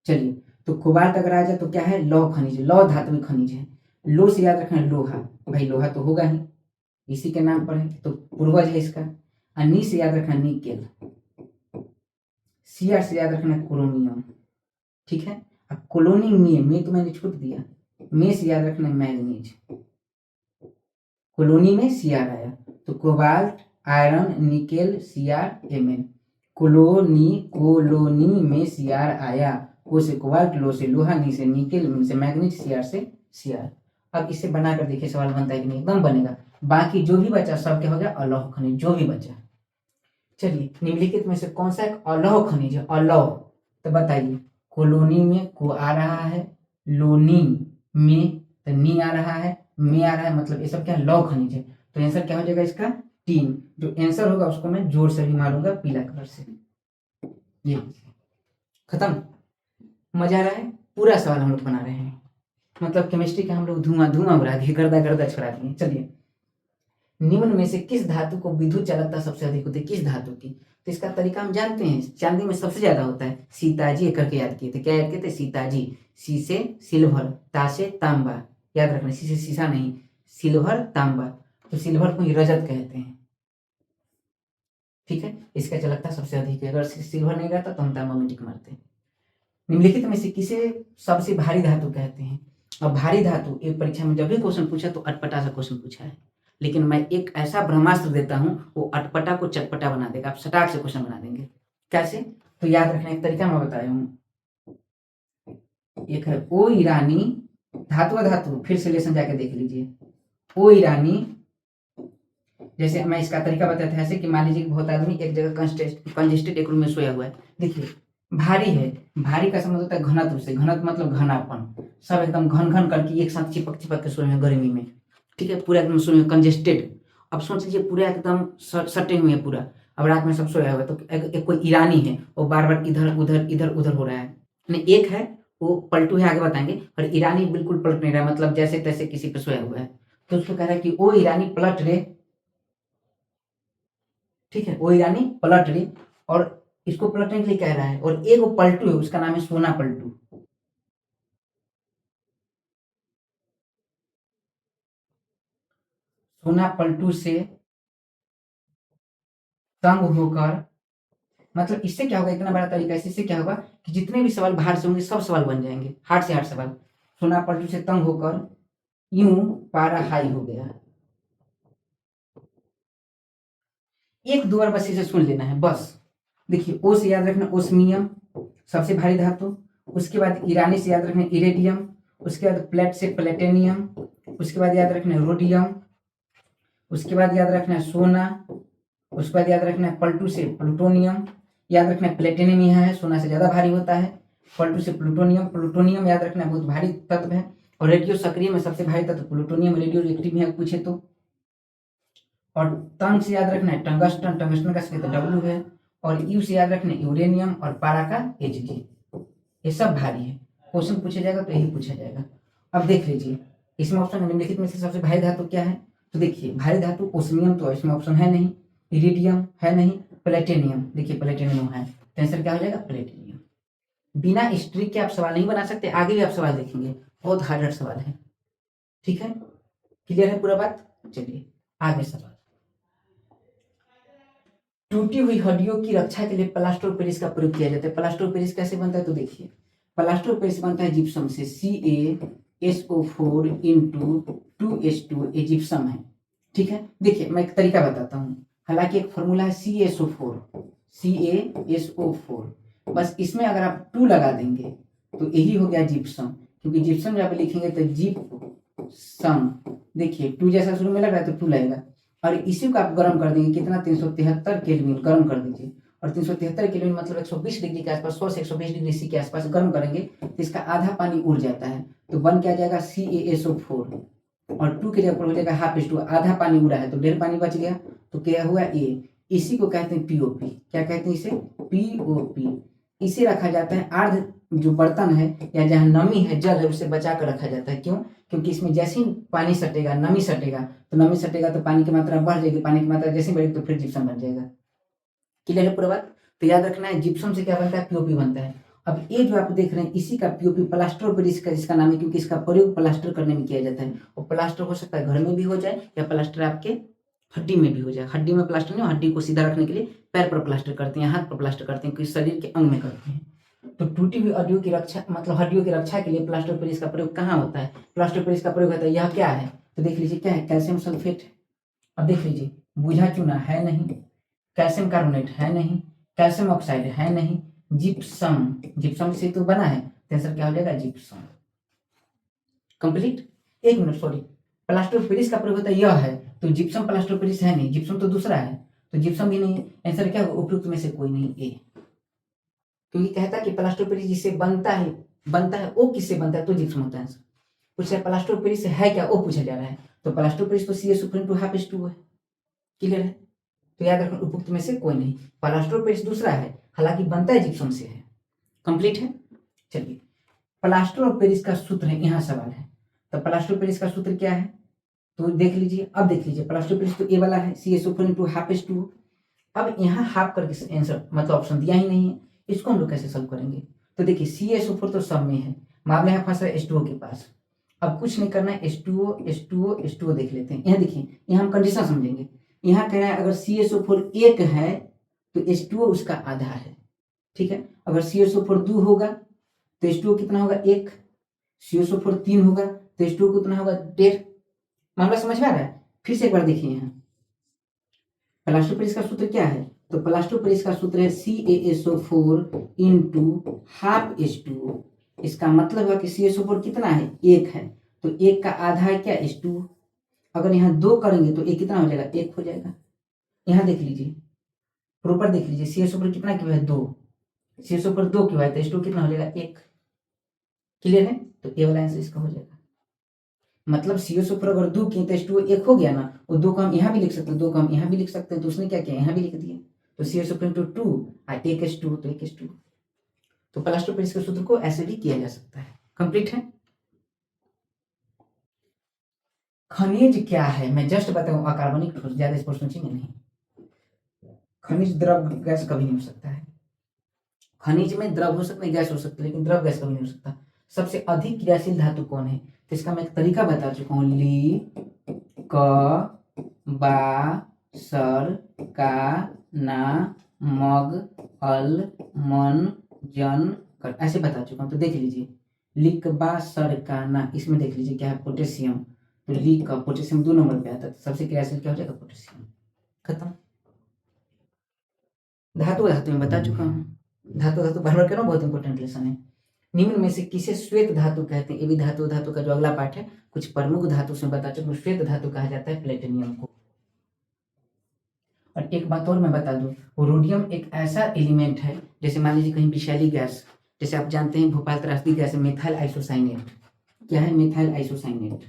चलिए, तो कोबाल्ट अगर आ जाए तो क्या है? लौह खनिज, लौह धात्विक खनिज है। लो से याद रखना लोहा, भाई लोहा तो होगा ही, इसी के नाम पर है, तो पूर्वज है इसका। नी से याद रखना निकेल, सीआर से याद रखना क्रोमियम। ठीक है, अब कॉलोनी में तो मैंने छूट दिया, में से याद रखना मैग्नीज। कॉलोनी में सीआर आया तो cobalt, iron, nickel, CR, MN. Colony में सीआर आया, को से कोबाल्ट, लो से लोहा, नी से निकेल, से मैग्नीज, सीआर से सीआर। अब इसे बनाकर देखिए सवाल बनता है कि नहीं, एकदम बनेगा। बाकी जो भी बचा सब क्या हो गया? अलौह खनिज, जो भी बचा। चलिए, निम्नलिखित में से कौन सा एक अलौह खनिज है? अलौह, तो बताइए। कॉलोनी में को आ रहा है, लोनी में तो नी आ रहा है, में आ रहा है, मतलब ये सब क्या? लौह खनिज है। तो आंसर क्या हो जाएगा इसका? 3। जो आंसर होगा उसको मैं जोर से भी मारूंगा पीला कलर से। ये खत्म। मजा आ रहा है? पूरा सवाल हम लोग बना रहे हैं, मतलब केमिस्ट्री का हम लोग धुआं धुआं उड़ा दिए, गर्दा गर्दा छुड़ा दिए। चलिए निम्न में से किस धातु को विद्युत चालकता सबसे अधिक होती है, किस धातु की? तो इसका तरीका हम जानते हैं, चांदी में सबसे ज्यादा होता है। सीताजी करके याद किए थे, क्या याद किए थे? सीताजी। सी से सिल्वर, ता से तांबा, याद रखना, सी से शीशा नहीं, सिल्वर तांबा, तो सिल्वर को ही रजत कहते हैं। ठीक है, इसका चालकता सबसे अधिक है। अगर सिल्वर नहीं रहता तो हम तांबा में टिक मारते हैं। निम्नलिखित में से किसे सबसे भारी धातु कहते हैं? अब भारी धातु एक परीक्षा में जब भी क्वेश्चन पूछा तो अटपटा सा क्वेश्चन पूछा है, लेकिन मैं एक ऐसा ब्रह्मास्त्र देता हूं वो अटपटा को चटपटा बना देगा, आप सटाक से क्वेश्चन बना देंगे। कैसे? तो याद रखना, एक तरीका मैं बताया हूँ। एक है ओ ईरानी, धातु धातु फिर से लेसन जाके देख लीजिए। ओ ईरानी, जैसे मैं इसका तरीका बताया था ऐसे कि मान लीजिए बहुत आदमी एक जगह कंजेस्टेड एक रूम में सोया हुआ है। देखिए भारी है, भारी का समझ होता है घनत्व से, घनत्व मतलब घनापन, सब एकदम घन घन करके एक साथ चिपक चिपक के सोए हैं गर्मी में। ठीक है, पूरा एकदम सोए कंजेस्टेड। अब सोच लीजिए पूरा एकदम सटे हुए हैं पूरा, अब रात में सब सोया हुआ है, तो एक कोई ईरानी है वो बार बार इधर उधर हो रहा है। एक है वो पलटू है, आगे बताएंगे, और ईरानी बिल्कुल पलट नहीं रहा, मतलब जैसे तैसे किसी पे सोया हुआ है, तो उसको कह रहा है कि ओ ईरानी पलट रे। ठीक है, वो ईरानी पलट रही, और इसको पलटने के लिए कह रहा है, और एक वो पलटू है उसका नाम है सोना पलटू। सोना पलटू से तंग होकर, मतलब इससे क्या होगा, इतना बड़ा तरीका है, इससे क्या होगा कि जितने भी सवाल बाहर से होंगे सब सवाल बन जाएंगे, हार्ड से हार्ड सवाल। सोना पलटू से तंग होकर यूं पारा हाई हो गया। एक दो बार बस इसे सुन लेना है बस। देखिए ओ से याद रखना ओस्मियम, सबसे भारी धातु। उसके बाद ईरानी से याद रखना इरेडियम। उसके बाद प्लेट से प्लेटेनियम। उसके बाद याद रखना रोडियम। उसके बाद याद रखना है सोना। उसके बाद याद रखना है पलटू से प्लूटोनियम। याद रखना है प्लेटिनियम यहाँ है, सोना से ज्यादा भारी होता है। पलटू से प्लूटोनियम, प्लूटोनियम याद रखना है बहुत भारी तत्व है, और रेडियो सक्रिय में सबसे भारी तत्व प्लूटोनियम, रेडियो एक्टिव है पूछे तो। और तंग से याद रखना है टंगस्टन, टंगस्टन का संकेत डब्ल्यू है। और यू से याद रखना है यूरेनियम, और पारा का Hg। ये सब भारी है, क्वेश्चन पूछा जाएगा तो यही पूछा जाएगा। अब देख लीजिए इसमें ऑप्शन निम्नलिखित में से सबसे भारी धातु क्या है? तो देखिए भारी धातु ओस्मियम तो इसमें ऑप्शन है नहीं, इरिडियम है नहीं, प्लेटिनियम, देखिए प्लेटिनियम है, तो आंसर क्या हो जाएगा? प्लेटिनियम। बिना स्ट्रिक के आप सवाल नहीं बना सकते, आगे भी आप सवाल देखेंगे, बहुत हार्ड सवाल है। ठीक है, क्लियर है पूरा बात? चलिए आगे सवाल। टूटी हुई हड्डियों की रक्षा के लिए प्लास्टर ऑफ पेरिस का प्रयोग किया जाता है। प्लास्टर ऑफ पेरिस कैसे बनता है? तो देखिए प्लास्टर ऑफ पेरिस बनता है जिप्सम से, CaSO4 इंटू 2H2, ये जिप्सम है। ठीक है, देखिए मैं एक तरीका बताता हूँ, हालांकि एक फॉर्मूला है CaSO4, बस इसमें अगर आप 2 लगा देंगे तो यही हो गया जिप्सम, क्योंकि जिप्सम जब लिखेंगे तो जिप्सम, देखिए 2 जैसा शुरू में लग रहा है तो 2 लगेगा, और इसी को आप गर्म कर देंगे, कितना? 373 केल्विन गर्म कर दीजिए, और 373 केल्विन मतलब 120 डिग्री के आसपास, 100 से 120 डिग्री सी के आसपास गर्म करेंगे तो इसका आधा पानी उड़ जाता है, तो बन क्या जाएगा? CaSO4, और 2 के जगह पर हो जाएगा हाफ H2, आधा पानी उड़ा है तो 1.5 पानी बच गया, तो क्या हुआ? A। इसी को कहते हैं POP। क्या कहते हैं इसे? POP। इसे रखा जाता है अर्ध जो बर्तन है या जहाँ नमी है, जल है, उसे बचा कर रखा जाता है। क्यों? क्योंकि इसमें जैसे ही पानी सटेगा, नमी सटेगा, तो नमी सटेगा तो पानी की मात्रा बढ़ जाएगी, पानी की मात्रा जैसे बढ़ेगी तो फिर जिप्सम बन जाएगा। क्लियर है पूरा बात? तो याद रखना है जिप्सम से क्या बनता है? POP बनता है। अब ये जो आप देख रहे हैं इसी का POP प्लास्टर ऑफ पेरिस का इसका नाम है, क्योंकि इसका प्रयोग प्लास्टर करने में किया जाता है, और प्लास्टर हो सकता है घर में भी हो जाए या प्लास्टर आपके हड्डी में भी हो जाए। हड्डी में प्लास्टर नहीं, हड्डी को सीधा रखने के लिए पैर पर प्लास्टर करते हैं, हाथ पर प्लास्टर करते हैं, क्योंकि शरीर के अंग में करते हैं। तो टूटी हुई हड्डियों की रक्षा, मतलब हड्डियों की रक्षा के लिए प्लास्टर ऑफ पेरिस का प्रयोग कहाँ होता है? प्लास्टर ऑफ पेरिस का प्रयोग होता है, यह क्या है? तो देख लीजिए क्या है? Calcium sulphate. अब देख लीजिए बुझा चूना है नहीं, कैल्शियम कार्बोनेट है नहीं, कैल्शियम ऑक्साइड है नहीं, जिप्सम, जिप्सम से तो बना है, तो आंसर क्या हो जाएगा? जिप्सम। कंप्लीट। एक minute, sorry, plaster of Paris का प्रयोग होता है यह है, तो जिप्सम प्लास्टर ऑफ पेरिस है नहीं, जिप्सम तो दूसरा है, तो जिप्सम भी नहीं, आंसर क्या होगा? उपयुक्त में से कोई नहीं, ए। क्योंकि कहता है कि प्लास्टर ऑफ पेरिस जिससे बनता है वो किससे बनता है? तो जिप्सम होता है। पूछ रहा है प्लास्टर ऑफ पेरिस है क्या, वो पूछा जा रहा है, तो प्लास्टर ऑफ पेरिस तो CaSO2 हाफ H2 है। क्लियर है? तो याद रखना उपयुक्त में से कोई नहीं, प्लास्टर ऑफ पेरिस दूसरा है, हालांकि बनता है जिप्सम से है। कंप्लीट है? चलिए प्लास्टर ऑफ पेरिस का सूत्र है, यहाँ सवाल है, तो प्लास्टर ऑफ पेरिस का सूत्र क्या है? तो देख लीजिए, अब देख लीजिए प्लास्टोप्रिस्ट तो ए वाला है, CSO4 इंटू हाफ H2O। अब यहाँ हाफ करके आंसर मतलब ऑप्शन दिया ही नहीं है, इसको हम लोग कैसे सॉल्व करेंगे? तो देखिए CSO4 तो सब में है, मामला है फंसा H2O के पास। अब कुछ नहीं करना है, H2O देख लेते हैं। यहाँ देखिए, यहाँ हम कंडीशन समझेंगे। यहाँ कह रहा है अगर CSO4 एक है तो H2O उसका आधा है, ठीक है। अगर CSO4 2 होगा तो H2O कितना होगा? 1। CSO4 3 होगा तो H2O कितना होगा? 1.5। मामला समझ में आ रहा है? फिर से एक बार देखिए, यहाँ प्लास्टोप्रिस्ट का सूत्र क्या है? तो प्लास्टोप्रिस्ट का सूत्र है CaSO4 इंटू हाफ H2O। इसका मतलब है कि CaSO4 कितना है? 1 है, तो 1 का आधा है क्या? H2O। अगर यहाँ 2 करेंगे तो 1 कितना हो जाएगा? 1 हो जाएगा। यहाँ देख लीजिए, प्रॉपर देख लीजिए, CaSO4 कितना क्यों है? 2। CaSO4 2 क्यों है? तो H2O कितना हो जाएगा? 1। क्लियर है? तो ए वाला आंसर इसका हो जाएगा। मतलब CaSO4 अगर 2 किए तो H2O 1 हो गया ना, और 2 को हम यहाँ भी लिख सकते हैं, 2 को हम यहाँ भी लिख सकते हैं, तो उसने क्या किया? यहाँ भी लिख दिया। तो CaSO4 इंटू 2 और 1 H2O, तो 1 H2O। तो प्लास्टोप्रिस्ट के सूत्र को ऐसे भी किया जा सकता है। कंप्लीट है। खनिज क्या है? मैं जस्ट बताऊं, अकार्बनिक ठोस। ज्यादा इस पर सोचेंगे नहीं। खनिज द्रव गैस कभी नहीं हो सकता है। खनिज में द्रव हो सकता है, गैस हो सकता है, लेकिन द्रव गैस कभी नहीं हो सकता। सबसे अधिक क्रियाशील धातु कौन है? तो इसका मैं एक तरीका बता चुका हूँ। ली, क, बा, सर, का, ना, मग, अल, मन, जन, कर, ऐसे बता चुका हूँ। तो देख लीजिए, लिक, बा, सर, का, ना, इसमें देख लीजिए क्या है? पोटेशियम। तो लिक का पोटेशियम 2 नंबर पे आता है, तो सबसे क्रियाशील क्या हो जाएगा? पोटेशियम। खत्म। धातु धातु में बता चुका हूँ। धातु धातु बार बार कह रहा हूँ, बहुत इंपॉर्टेंट लेसन है। निम्न में से किसे श्वेत धातु कहते हैं? ये भी धातु धातु का जो अगला पार्ट है, कुछ प्रमुख धातु से बता चुका हूँ। श्वेत धातु कहा जाता है प्लेटिनियम को। और एक बात और मैं बता दूं, रोडियम एक ऐसा एलिमेंट है, जैसे मान लीजिए कहीं विषैली गैस, जैसे आप जानते हैं भोपाल त्रासदी गैस है मेथाइल आइसोसाइनेट। क्या है? Methyl isocyanate.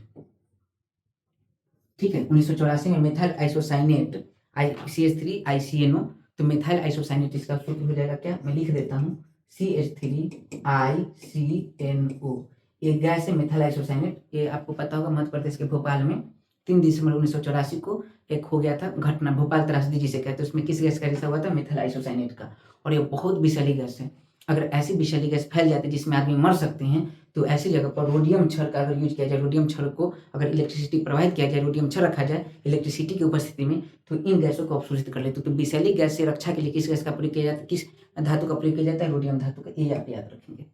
ठीक है, 1984 में मेथाइल आइसोसाइनेट CH3 ICNO। तो मेथाइल आइसोसाइनेट इसका सूत्र हो जाएगा क्या? मैं लिख देता हूँ, CH3 ICNO। ये गैस है मेथाइल आइसोसाइनेट। ये आपको पता होगा, मध्य प्रदेश के भोपाल में 3 दिसंबर 1984 को एक हो गया था घटना, भोपाल त्रासदी जिसे कहते हैं। उसमें किस गैस का रिसा हुआ था? मेथाइल आइसोसाइनेट का। और ये बहुत विषैली गैस है। अगर ऐसी विषैली गैस फैल जाती है जिसमें आदमी मर सकते हैं, तो ऐसी जगह पर रोडियम छड़ का अगर यूज किया जाए, रोडियम छड़ को अगर इलेक्ट्रिसिटी प्रवाहित किया जाए, रोडियम छड़ रखा जाए इलेक्ट्रिसिटी की उपस्थिति में, तो इन गैसों को अवशोषित कर लेते। तो विषैली गैस से रक्षा के लिए किस गैस का प्रयोग किया जाता है? किस धातु का प्रयोग किया जाता है? रोडियम धातु का। ये आप याद रखेंगे।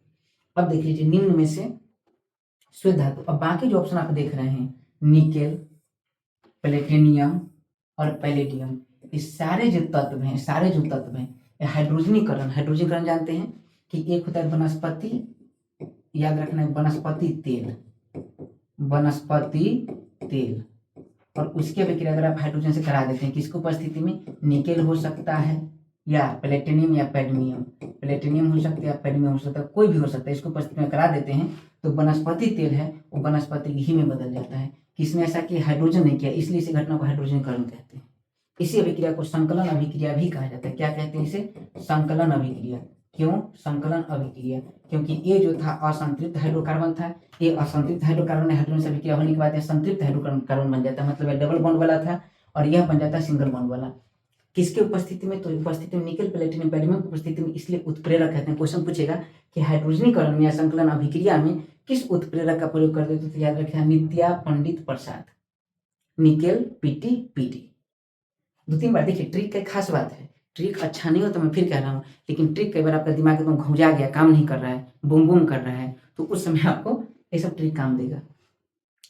अब देख लीजिए, निम्न में से श्वेत धातु। अब बाकी जो ऑप्शन आप देख रहे हैं, निकेल, प्लेटिनियम और पैलेडियम, इस सारे जो तत्व हैं, सारे जो तत्व हैं, हाइड्रोजनीकरण जानते हैं कि एक होता है वनस्पति, याद रखना है, वनस्पति तेल, वनस्पति तेल। और उसकी अभिक्रिया अगर आप हाइड्रोजन से करा देते हैं, किसकी उपस्थिति में? निकेल हो सकता है, या प्लेटिनियम या पैडमियम। प्लेटिनियम हो सकता है या पैडमियम हो सकता है, कोई भी हो सकता है। इसको उपस्थिति में करा देते हैं तो वनस्पति तेल है वो वनस्पति घी में बदल जाता है। किसने ऐसा किया? हाइड्रोजन नहीं किया, इसलिए इस घटना को हाइड्रोजनीकरण कहते हैं। इसी अभिक्रिया को संकलन अभिक्रिया भी कहा जाता है। क्या कहते हैं इसे? संकलन अभिक्रिया। क्यों संकलन अभिक्रिया? क्योंकि ये जो था असंतृप्त हाइड्रोकार्बन था, ये असंतृप्त हाइड्रोकार्बन हाइड्रोजन से अभिक्रिया होने के बाद संतृप्त हाइड्रोकार्बन बन जाता है, मतलब ये डबल बॉन्ड वाला था, और यह बन जाता है सिंगल बॉन्ड वाला। किसके उपस्थिति में? तो उपस्थिति में निकेल, प्लेटिनियम, पैडमियम की उपस्थिति में, इसलिए उत्प्रेरक कहते हैं। क्वेश्चन पूछेगा कि हाइड्रोजनीकरण में या संकलन अभिक्रिया में किस उत्प्रेरक का प्रयोग करते थे? तो याद रखें, नित्या पंडित प्रसाद, निकेल PT। 2-3 बार देखिए। ट्रिक का एक खास बात है, ट्रिक अच्छा नहीं हो तो मैं फिर कह रहा हूँ, लेकिन ट्रिक कई बार आपका दिमाग एकदम घुंजा गया, काम नहीं कर रहा है, बूम बूम कर रहा है, तो उस समय आपको ये सब ट्रिक काम देगा।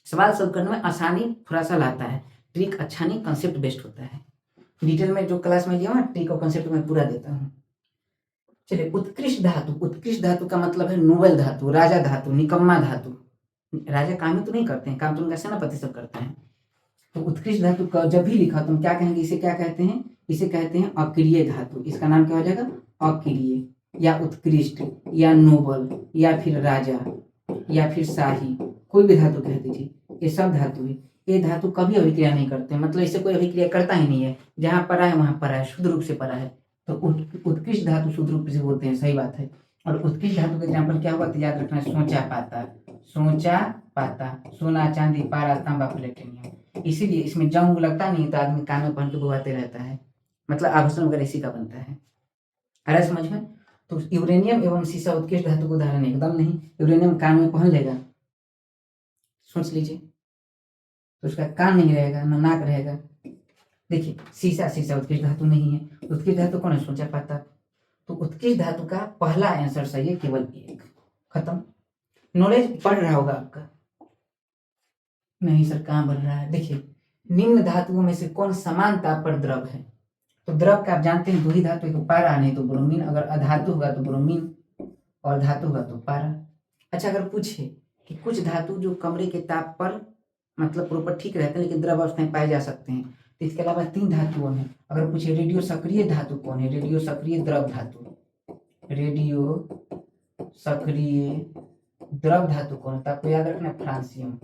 सवाल सॉल्व करने में आसानी थोड़ा सा लाता है, ट्रिक अच्छा नहीं, कंसेप्ट बेस्ड होता है। डिटेल में जो क्लास में लिया हूँ ट्रिक और कंसेप्ट में पूरा देता हूँ। चलिए, उत्कृष्ट धातु। उत्कृष्ट धातु का मतलब है नोबल धातु, राजा धातु, निकम्मा धातु। राजा काम ही तो नहीं करते हैं, काम तो उनका सेनापति सब करते हैं। तो उत्कृष्ट धातु का जब भी लिखा तुम क्या कहेंगे? इसे क्या कहते हैं? इसे कहते हैं अक्रिय धातु। इसका नाम क्या हो जाएगा? अक्रिय, या उत्कृष्ट, या नोबल, या फिर राजा, या फिर शाही, कोई भी धातु कह दीजिए। ये सब धातु है। ये धातु कभी अभिक्रिया नहीं करते, मतलब इसे कोई अभिक्रिया करता ही नहीं है। जहां परा है वहां परा है, शुद्ध रूप से परा है। तो उत्कृष्ट धातु शुद्ध रूप से बोलते हैं, सही बात है। और उत्कृष्ट धातु का एग्जाम्पल क्या हुआ? तो याद रखना है, सोचा पाता, सोचा पाता, सोना, चांदी, पारा, तांबा, प्लेटिनियम। इसीलिए इसमें जंग लगता नहीं तो आदमी कान में पहन के बुवाते रहता है, मतलब आभूषण वगैरह इसी का बनता है। आ रहा है समझ में? तो यूरेनियम एवं सीसा उत्कृष्ट धातु का उदाहरण एकदम नहीं। यूरेनियम कान में पहन लेगा, सोच लीजिए, तो उसका कान नहीं रहेगा, ना नाक रहेगा। देखिए सीसा, सीसा उत्कृष्ट धातु नहीं है। उत्कृष्ट धातु कौन है सोचा पाता? तो उत्कृष्ट धातु का पहला आंसर सही है, केवल एक। खत्म। नॉलेज बढ़ रहा होगा आपका। नहीं सर कहाँ बढ़ रहा है? देखिए निम्न धातुओं में से कौन समान ताप पर द्रव है? तो द्रव का आप जानते हैं दो ही धातु, एक पारा नहीं तो ब्रोमीन। अगर अधातु होगा तो ब्रोमीन और धातु होगा तो पारा। अच्छा अगर पूछे कि कुछ धातु जो कमरे के ताप पर मतलब प्रॉपर ठीक रहते हैं लेकिन द्रव अवस्था में पाए जा सकते हैं, तो इसके अलावा 3 धातुओं हैं। अगर पूछे रेडियो सक्रिय धातु कौन है, रेडियो सक्रिय द्रव धातु, रेडियो सक्रिय द्रव धातु कौन है, तो आपको याद रखना फ्रांसियम।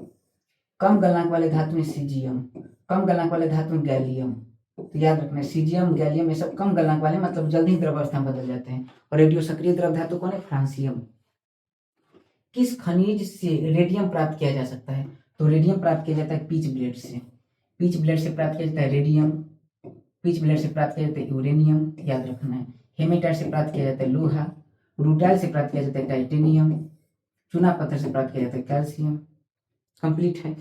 कम गलनांक वाले धातु में सीजियम, कम गलनांक वाले धातु में गैलियम। तो याद रखना सीजियम गैलियम ये सब कम गलनांक वाले, मतलब जल्दी द्रव अवस्था में बदल जाते हैं। और रेडियो सक्रिय द्रव धातु कौन है, फ्रांसियम। किस खनिज से रेडियम प्राप्त किया जा सकता है? तो रेडियम प्राप्त किया जाता है पीच ब्लेड से। पीच ब्लेड से प्राप्त किया जाता है रेडियम, पीच ब्लेड से प्राप्त किया जाता है यूरेनियम, याद रखना है। हेमेटाइट से प्राप्त किया जाता है लोहा, रूटाइल से प्राप्त किया जाता है टाइटेनियम, चूना पत्थर से प्राप्त किया जाता है कैल्शियम। कंप्लीट है।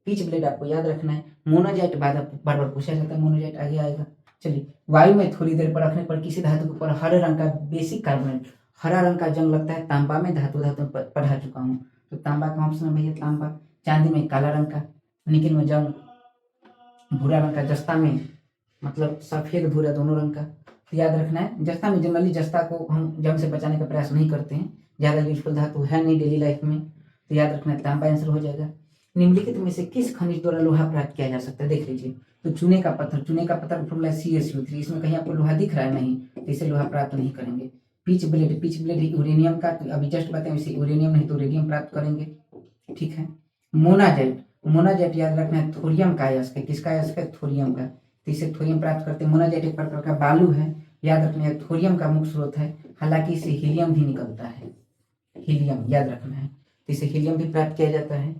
पीच ब्लेड आपको याद रखना है। मोनोजाइट बार बार पूछा जाता है, मोनोजाइट आगे आएगा। चलिए वायु में थोड़ी देर पर रखने पर किसी धातु के ऊपर हरे रंग का बेसिक कार्बोनेट, हरा रंग का जंग लगता है तांबा में, धातु पढ़ा चुका हूँ। तो तांबा का ऑप्शन है भैया तांबा। चांदी में काला रंग का, निकिल में जंग भूरा रंग का, जस्ता में मतलब सफेद भूरा दोनों रंग का। तो याद रखना है जस्ता में जनरली जस्ता को हम जंग से बचाने का प्रयास नहीं करते हैं, ज्यादा यूजफुल धातु है नहीं डेली लाइफ में। तो याद रखना है तांबा आंसर हो जाएगा। निम्नलिखित में से किस खनिज द्वारा लोहा प्राप्त किया जा सकता है? देख लीजिए तो चूने का पत्थर, चूने का पत्थर का फॉर्मूला CaSO3, इसमें कहीं आपको लोहा दिख रहा है नहीं, तो इसे लोहा प्राप्त नहीं करेंगे। Pitchblende, pitchblende uranium का, तो अभी जस्ट बताएं इसे यूरेनियम नहीं तो रेडियम प्राप्त करेंगे। ठीक है। मोनाजाइट, मोनाजाइट याद रखना है थोरियम का अयस्क है। किसका अयस्क है? थोरियम का। तो इसे थोरियम प्राप्त करते हैं। मोनाजाइट एक प्रकार का बालू है, याद रखना है थोरियम का मुख्य स्रोत है, हालांकि इसे हीलियम भी निकलता है, हीलियम याद रखना है। तो इसे हीलियम भी प्राप्त किया जाता है।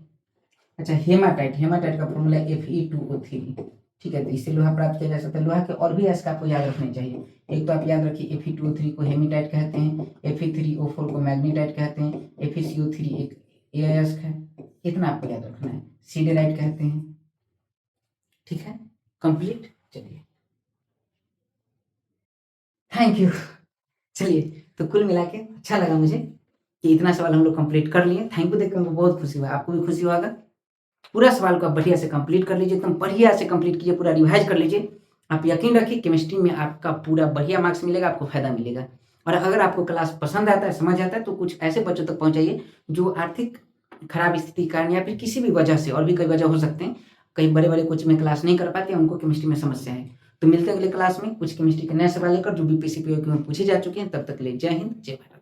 अच्छा हेमाटाइट, हेमाटाइट का फॉर्मूला Fe2O3। ठीक है, तो इससे लोहा प्राप्त किया जा सकता है। लोहा के और भी अयस्क आपको याद रखने चाहिए। एक तो आप याद रखिए Fe2O3 को हेमेटाइट कहते हैं, Fe3O4 को मैग्नीटाइट कहते हैं, FeCO3 एक अयस्क है, इतना आपको याद रखना है। सीडेराइट कहते हैं। ठीक है, कंप्लीट। चलिए थैंक यू। चलिए तो कुल मिला के अच्छा लगा मुझे कि इतना सवाल हम लोग कंप्लीट कर लिए। थैंक यू देखकर हमको बहुत खुशी हुआ, आपको भी खुशी होगा। पूरा सवाल को आप बढ़िया से कंप्लीट कर लीजिए, एकदम बढ़िया से कंप्लीट कीजिए, पूरा रिवाइज कर लीजिए। आप यकीन रखिए केमिस्ट्री में आपका पूरा बढ़िया मार्क्स मिलेगा, आपको फायदा मिलेगा। और अगर आपको क्लास पसंद आता है, समझ आता है, तो कुछ ऐसे बच्चों तक पहुंचाइए जो आर्थिक खराब स्थिति के कारण या फिर किसी भी वजह से, और भी कई वजह हो सकते हैं, कई बड़े बड़े कोचिंग में क्लास नहीं कर पाते हैं, उनको केमिस्ट्री में समस्या है। तो मिलते हैं अगले क्लास में कुछ केमिस्ट्री के नए सवाल लेकर जो BPSC PO में पूछे जा चुके हैं। तब तक के लिए जय हिंद जय भारत।